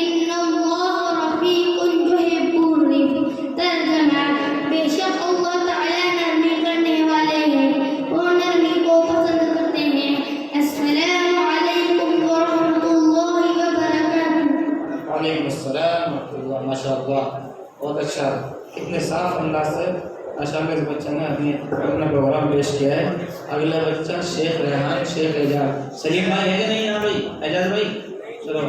ان اللہ رفیق یحب الرفق. ترجمہ بے شک اللہ تعالیٰ نرمی کرنے والے ہیں وہ نرمی کو پسند کرتے ہیں. السلام علیکم ورحمۃ اللہ وبرکاتہ. وعلیکم السلام ورحمۃ اللہ. ماشاء اللہ بہت اچھا. کتنے صاف انداز سے ماشاء اللہ اس بچہ نے اپنا پروگرام پیش کیا ہے. اگلا بچہ شیخ ریحان شیخ اعجاز. سلیم بھائی ہے کہ نہیں یہاں بھائی؟ اعجاز بھائی چلو.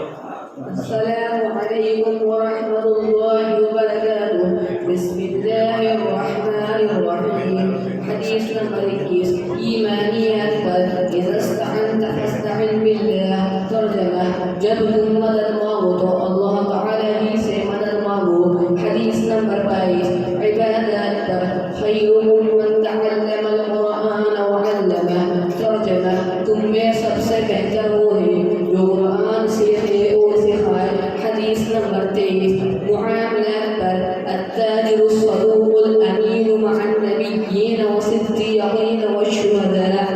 السلام علیکم ورحمۃ اللہ وبرکاتہ. بسم اللہ الرحمن الرحیم. حدیث نمبر 21 ایمانیات پر. اذا استعنت فاستعن باللہ. ترجمہ جب تم مدد مانگو تو اللہ تعالیٰ ہی سے مدد مانگو. حدیث نمبر 22 عبادات پر. خیرکم من تعلم القرآن وعلمہ. ترجمہ تم میں سب سے بہتر وہ ہے جو قرآن سیکھے اور سکھائے. حدیث نمبر 23 معاملات پر. التاجر الصدوق الامین مع النبیین والصدیقین والشہداء.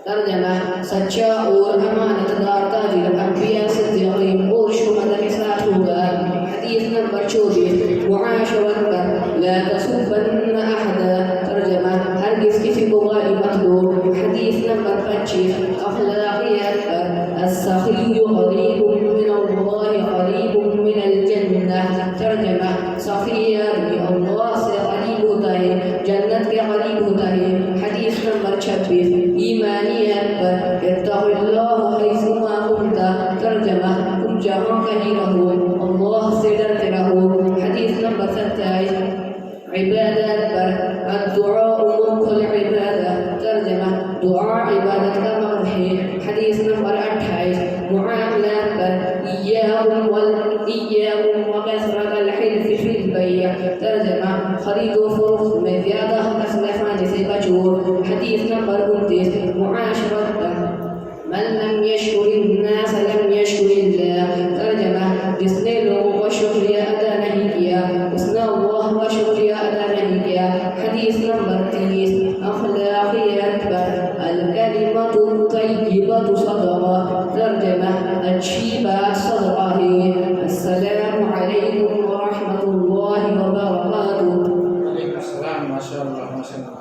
ترجمہ سچا اور امانت دار تاجر انبیاء صدیقین اور شہداء کے ساتھ ہوگا. حدیث نمبر 24 معاشرت پر. لا تسبن احدا. ترجمہ ہرگز کسی کو گالی مت دو. حدیث نمبر 25 اخلاقیات پر. السخی قریب من اللہ قریب من الجنہ. ترجمہ سخی آدمی اللہ سے قریب ہوتا ہے جنت کے قریب ہوتا ہے. حدیث نمبر 26 ایمانیات پر. اتق اللہ حیثما کنت. ترجمہ تم جہاں کہیں رہو اللہ سے ڈرتے رہو. حدیث نمبر 27 عبادات پر. الدعاء ملک العبادہ. ترجمہ دعا عبادت کا مرد ہے. حدیث نمبر 28 معاملات پر. ایاکم وکثرۃ الحلف فی البیع. ترجمہ خرید و فروخت میں زیادہ قسم کھانے سے بچو. حدیث نمبر 29 معاشرت پر. من لم یشکر الناس لم یشکر اللہ. ترجمہ جس نے لوگوں کا شکریہ ادا نہیں کیا اس نے اللہ کا شکریہ ادا نہیں کیا. حدیث نمبر 30 اخلاقیات پر. الکلمہ کلمۃ طیبۃ صدقہ. ترجمہ اچھی بات صدقہ ہے. السلام علیکم ورحمۃ اللہ وبرکاتہ. وعلیکم السلام. ماشاء اللہ ماشاء اللہ.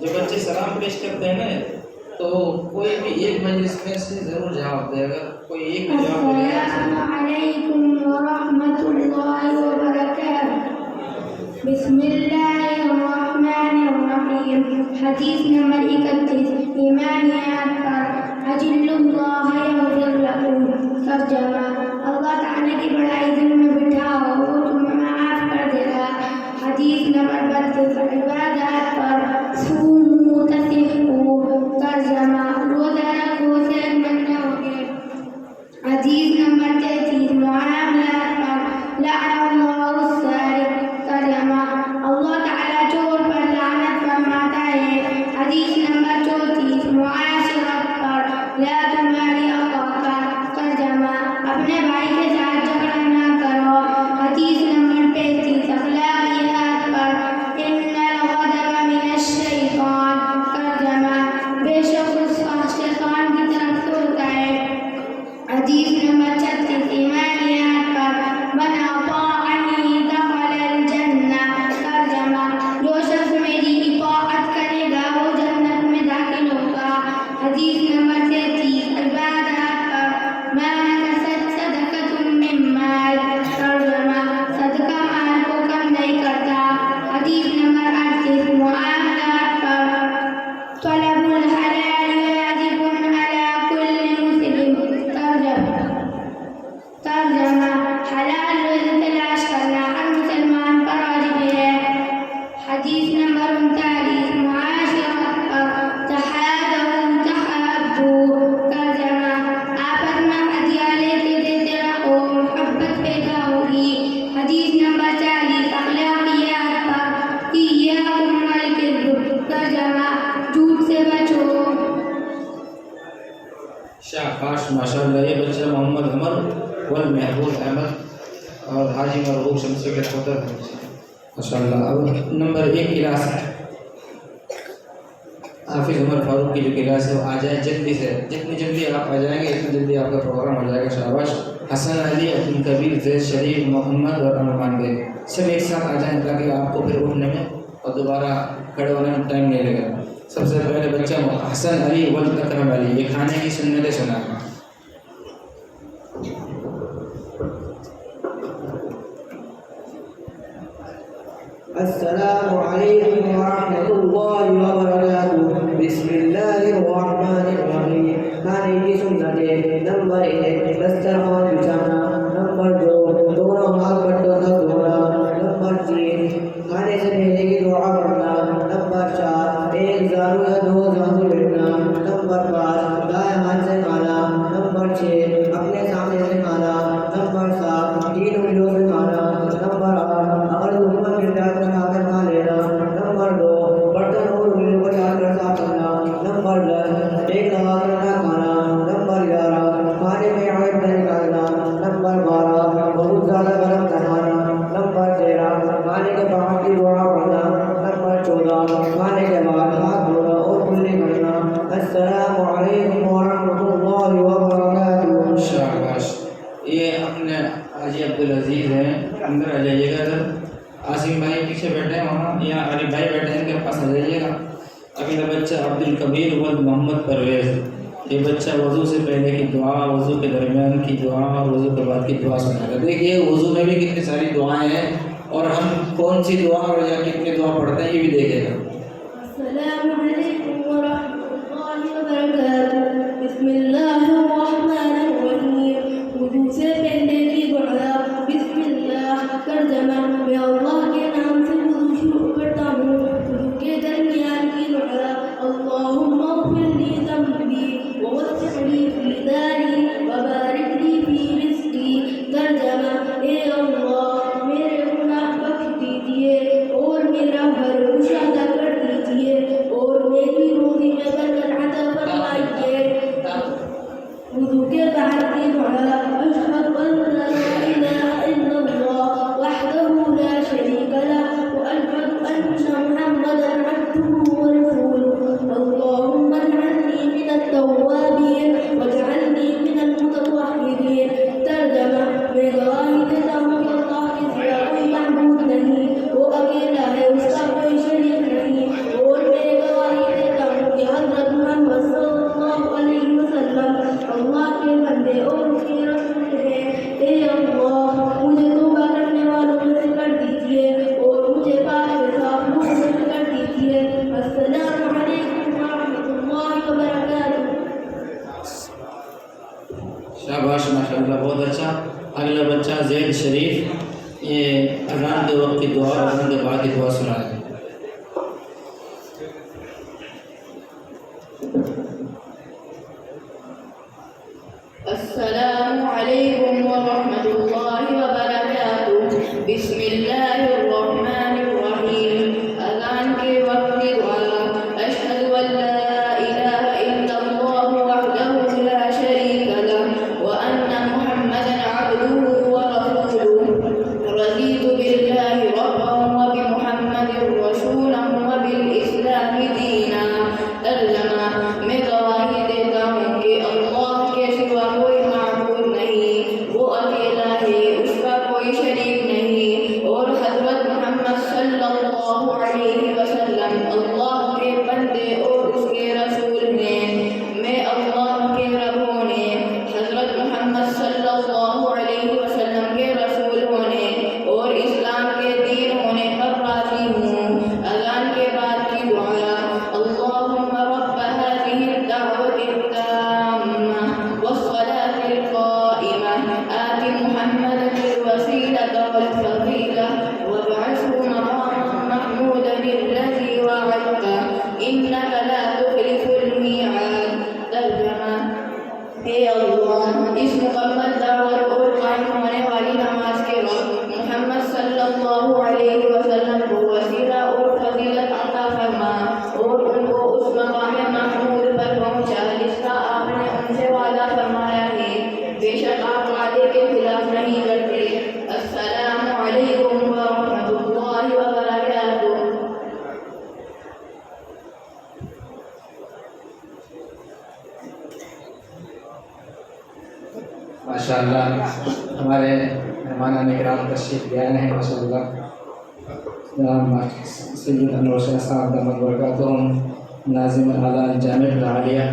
جب بچے سلام پیش کرتے ہیں نا تو کوئی بھی ایک مجلس میں سے ضرور جواب دے. اگر کوئی ایک بھی جواب دے السلام علیکم ورحمۃ اللہ وبرکاتہ. بسم اللہ الرحمن الرحیم. حدیث نمبر 31. ایمانیات پر اجل اللہ یغفر لکم. ترجمہ اللہ تعالیٰ کی بڑائی دل میں بٹھاؤ وہ تمہیں معاف کر دے گا. حدیث نمبر 32. عبادات پر صوموا تصحوا. ترجمہ روزہ رکھو صحت مند رہو گے. حدیث نمبر 33. معاملات پر لعن اللہ السارق. ترجمہ اللہ تعالیٰ چور پر لعنت فرماتا ہے. حدیث نمبر 34. معاشرت پر لا تماری اخاک. ترجمہ اپنے بھائی کے ساتھ جھگڑا نہ کرو. حدیث نمبر 35. اخلاقیات پر ان الغضب من الشیطان. ترجمہ بے شک غصہ شیطان کی طرف سے ہوتا ہے. حدیث نمبر 36. ایمانیات پر من اطاعنی دخل الجنہ. ترجمہ جو شخص میری اطاعت کرے گا وہ جنت میں داخل ہوگا. حدیث نمبر 33. عبادات پر ما نقصت صدقۃ من مال. ترجمہ صدقہ مال کو کم نہیں کرتا. حدیث نمبر 38. معاملات پر طلب الحلال واجب على كل مسلم. ترجمہ حلال رزق تلاش کرنا ہر مسلمان پر واجب ہے. حدیث نمبر 39. معاشرت پر تحادوا تحابوا. ترجمہ آپس میں ہدیہ لیتے دیتے رہو محبت پیدا ہوگی. حدیث نمبر 40. اخلاقیات پر ایاکم والکذب. ترجمہ جھوٹ سے بچو. شاباش ماشاء اللہ. یہ بچہ محمد عمر والمحبوب احمد اور حاجی مرغوب شمسی کے پتر ہیں ماشاء اللہ. اب نمبر 1 کلاس حافظ عمر فاروق کی جو کلاس ہے وہ آ جائے جلدی سے. جتنی جلدی آپ آ جائیں گے اتنی جلدی آپ کا پروگرام ہو جائے گا. شاباش. حسن علی عبدالکبیر زید شریف محمد اور انومان بے سب ایک ساتھ آ جائیں تاکہ آپ کو پھر اٹھنے میں اور دوبارہ کھڑے ہونے میں ٹائم نہیں لگے گا. سب سے پہلے بچہ حسن علی ولد علی. یہ کھانے کی سنتیں سنا. السلام علیکم ورحمۃ اللہ وبرکاتہ. بسم اللہ الرحمن الرحیم. کھانے کی سنتیں. نمبر 1 دسترخوان بچھانا. نمبر 2 دونوں ہاتھ بٹوں تک دھونا. نمبر 3 کھانے سے پہلے کی دعا پڑھنا. نمبر 4 ایک زانو یا 2 زانو بیٹھنا. نمبر 5 دائیں ہاتھ سے کھانا. نمبر 6 اپنے سامنے سے کھانا. نمبر 7 3 انگلیوں سے کھانا. نمبر 8 اگر دھونا مٹا کر کھا لینا. نمبر 2 برتن اور انگلیوں کو چار کر صاف کرنا. نمبر 10 ایک لگا کر نہ کھانا. نمبر 11 کھانے میں عیب نہیں نکالنا. نمبر 12 بہت زیادہ گرم نہ کھانا. نمبر 13 کھانے کے بعد کی دعا پڑھنا. نمبر 14 کھانے کے بعد ہاتھ دھونا اور کلی کرنا. السلام علیکم ورحمۃ اللہ وبرکاتہ. شاباش. یہ اپنے حاجی عبدالعزیز ہیں. اندر آ جائیے گا. ادھر عاصم بھائی پیچھے بیٹھے ہیں وہاں یا علی بھائی بیٹھے ہیں ان کے پاس آ جائیے گا. اگلا بچہ عبدالکبیر ولد محمد پرویز. یہ بچہ وضو سے پہلے کی دعا, وضو کے درمیان کی دعا اور وضو کے بعد کی دعا سنا گا. دیکھیے وضو میں بھی کتنی ساری دعائیں ہیں اور ہم کون سی دعا اور یا کتنی دعا پڑھتے ہیں یہ بھی دیکھے گا. السلام علیکم ورحمۃ اللہ وبرکاتہ. بسم اللہ الرحمن الرحیم. وضو سے پہلے کی دعا. بسم اللہ. ترجمہ میں اللہ کے نام سے وضو شروع کرتا ہوں. وضو کے درمیان کی دعا. اللہم اغفر لی ذنبی ووسع لی فی داری وبارک لی فی رزقی. ترجمہ اے اللہ میرے گناہ بخش دیجیے اور میرا گھر کشادہ کر دیجیے اور میری روزی میں برکت عطا فرمائیے. وضو کے بعد کی دعا. اشہد ان لا الہ الا اللہ وحدہ لا شریک لہ واشہد ان محمدا عبدہ ورسولہ. اللہم اجعلنی من اللہ کے بندے اور اس کے رسول ہیں، اے اللہ مجھے توبہ کرنے والوں میں سے کر دیجیے اور مجھے پاک صاف لوگوں میں سے کر دیجیے۔ السلام علیکم ورحمۃ اللہ وبرکاتہ۔ شاباش ماشاء اللہ، بہت اچھا۔ اگلا بچہ زید شریف، یہ اذان کے وقت کی دعا اور اذان کے بعد کی دعا سنا ہے۔ السلام علیکم ورحمۃ اللہ وبرکاتہ۔ بسم اللہ الرحمن الرحیم۔ اذان کے وقت کی دعا۔ اشہد ان لا الہ الا اللہ وحدہ لا شریک لہ وان محمدا عبدہ ورسولہ۔ رضیت باللہ ربا وبمحمد رسولا وبالاسلام دینا۔ ترجمہ، میں گواہی دیتا ہوں کہ اللہ کے سوا کوئی معبود نہیں، وہ اکیلا ہے، اس کا کوئی شریک نہیں، اور حضرت محمد صلی اللہ علیہ وسلم اللہ کے بندے اور اس کے رسول ہیں۔ میں اللہ کے رب ہونے، حضرت محمد صلی اللہ علیہ وسلم کے رسول ہونے اور اسلام کے دین ہونے پر راضی ہوں۔ اذان کے بعد کی دعا۔ اللہم رب هذه الدعوة التامة والصلاة القائمة آت محمدا الوسيلة والفضيلة وابعثه مقاما محمودا الذي وعدته إنك لا تخلف الميعاد۔ ترجمہ، اے اللہ اس مکمل دعوت اور قائم ہونے والی نماز کے وقت محمد صلی اللہ علیہ وسلم کو وسیلہ اور فضیلت عطا فرما اور ان کو اس مقام محمود پر پہنچا جس کا آپ نے ان سے وعدہ فرمایا ہے، بے شک آپ وعدے کے خلاف نہیں کرتے۔ السلام علیکم ورحمۃ اللہ وبرکاتہ۔ ماشاء اللہ، ہمارے مہمان کرام تشریف لے آئے ہیں ماشاء اللہ۔ سید انور شاہ صاحب دامت برکاتہم، ناظم اعلیٰ جامعہ العالیہ،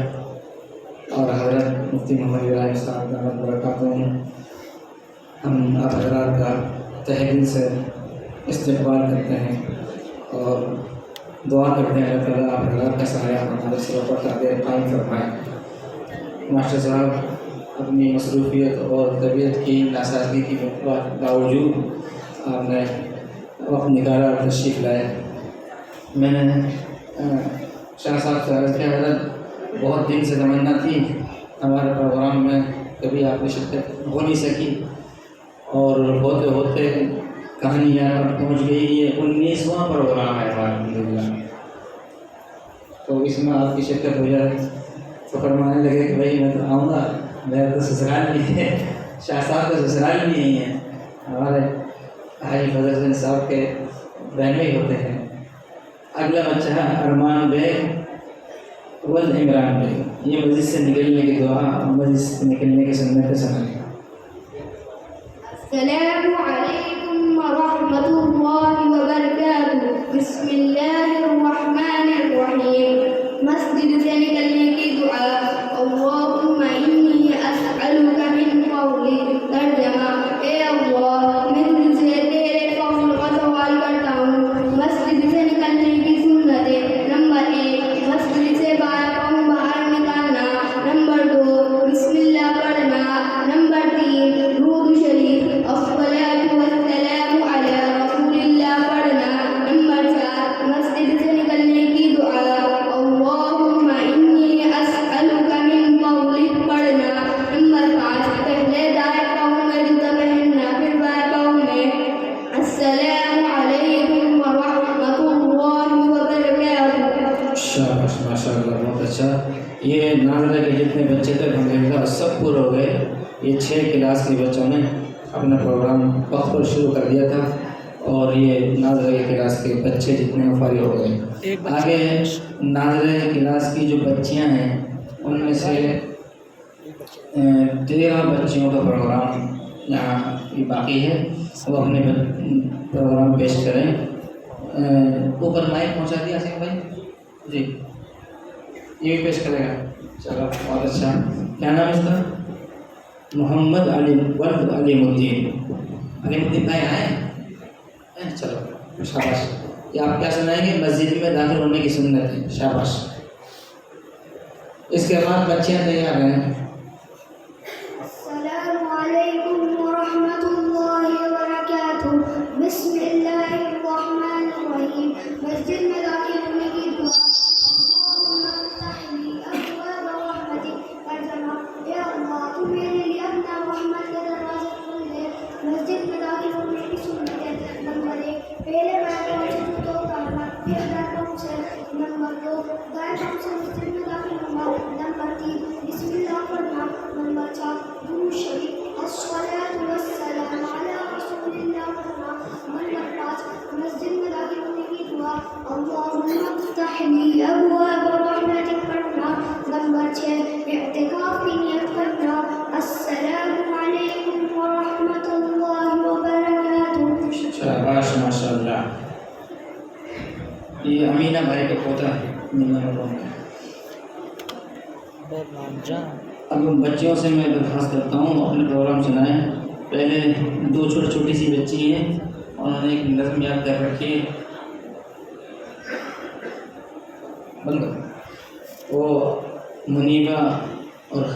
اور حضرت مفتی محمد ابراہیم صاحب دامت برکاتہم، ہم آپ حضرات کا تہہ دل سے استقبال کرتے ہیں اور دعا کرتے ہیں اللہ تعالیٰ آپ حضرات کا سایہ ہمارے سر پر قائم فرمائیں۔ ماسٹر صاحب اپنی مصروفیت اور طبیعت کی ناسازگی کی باوجود آپ نے وقت نکالا اور تشریف لائے۔ میں نے شاہ صاحب سے عرض کیا، حضرت بہت دن سے تمنا تھی ہمارے پروگرام میں، کبھی آپ کی شرکت ہو نہیں سکی، اور ہوتے ہوتے کہانی یہاں پر پہنچ گئی۔ یہ 19واں پروگرام ہے ہمارا الحمدللہ، تو اس میں آپ کی شرکت ہو جائے تو فرمانے لگے کہ بھائی میں تو آؤں گا، میرا تو سسرال بھی ہے، شاہ صاحب کا سسرال بھی نہیں ہے، ہمارے حاجی فضل حسین صاحب کے بہن ہی ہوتے ہیں۔ اگلا بچہ ہے ارمان بیگ ول عمران بیگ، یہ مسجد سے نکلنے کی دعا اور مسجد سے نکلنے کی سنت سنائیں۔ السلام علیکم ورحمۃ اللہ وبرکاتہ۔ بسم اللہ الرحمن الرحیم۔ مسجد سے نکلنے کی دعا۔ اللہم انی اسألک من فضلک۔ ترجمہ، اے اللہ میں تجھ سے تیرے فضل کا سوال کرتا ہوں۔ مسجد سے نکلنے کی سنتیں۔ نمبر 1، مسجد سے پاؤں باہر نکالنا۔ نمبر 2، بسم اللہ پڑھنا۔ نمبر 3، درود شریف الصلاۃ والسلام علی رسول اللہ پڑھنا۔ نمبر 4، مسجد سے نکلنے کی دعا۔ اللہم انی اسألک من فضلک پڑھنا۔ نمبر 5، پہلے دائیں پاؤں میں جوتا پہننا، پھر بائیں پاؤں میں۔ السلام علیکم ورحمۃ اللہ وبرکاتہ۔ شاباش ماشاء اللہ، بہت اچھا۔ یہ ناظرہ کے جتنے بچے تک الحمدللہ سب پورے ہو گئے۔ یہ 6 کلاس کے بچوں نے اپنا پروگرام وقت پر شروع کر دیا تھا، اور یہ ناظرہ کی کلاس کے بچے جتنے وہ فارغ ہو گئے۔ آگے ناظرہ کلاس کی جو بچیاں ہیں ان میں سے 13 بچیوں کا پروگرام یہاں باقی ہے، وہ اپنے پروگرام پیش کریں۔ اوپر مائک پہنچا دیا سنگھ بھائی جی، یہ بھی پیش کرے گا۔ چلو بہت اچھا. کیا نام ہے اس کا؟ محمد علیم ولد علیم الدین. علیم الدین بھائی آئے؟ چلو شاباش. یہ آپ کیا سنائیں گے؟ مسجد میں داخل ہونے کی سنت ہے. شاباش. اس کے بعد بچیاں تیار ہیں. السلام علیکم ورحمۃ اللہ وبرکاتہ. بسم اللہ الرحمن الرحیم. مسجد میں داخل ہونے کی دعا. اللہم افتح لی ابواب رحمتک. ترجمہ: اے اللہ تو میرے لیے اپنا رحمت کا دروازہ کھول دے. مسجد میں داخل ہونے کی سنت ہے. نمبر 1 پہلے بائیں پاؤں سے جوتا اتارنا، پھر دائیں پاؤں سے. نمبر 2 دائیں پاؤں سے مسجد میں داخل ہونا. نمبر 3 بسم اللہ پڑھنا. نمبر 4 درود شریف الصلاۃ والسلام علی رسول اللہ پڑھنا. نمبر 5 مسجد میں داخل ہونے کی دعا. اللہم افتح لی ابواب رحمتک پڑھنا. نمبر 6 اعتکاف کی نیت کرنا. السلام علیکم ورحمۃ اللہ وبرکاتہ. شاباش ماشاء اللہ. یہ امینہ بھائی کا پوتا ہے. امینہ بھائی. اب بچیوں سے میں درخواست کرتا ہوں اپنے پروگرام چلائیں. پہلے 2 چھوٹی سی بچی ہیں، انہوں نے ایک نظم یاد کر رکھی ہے. بند وہ منیبہ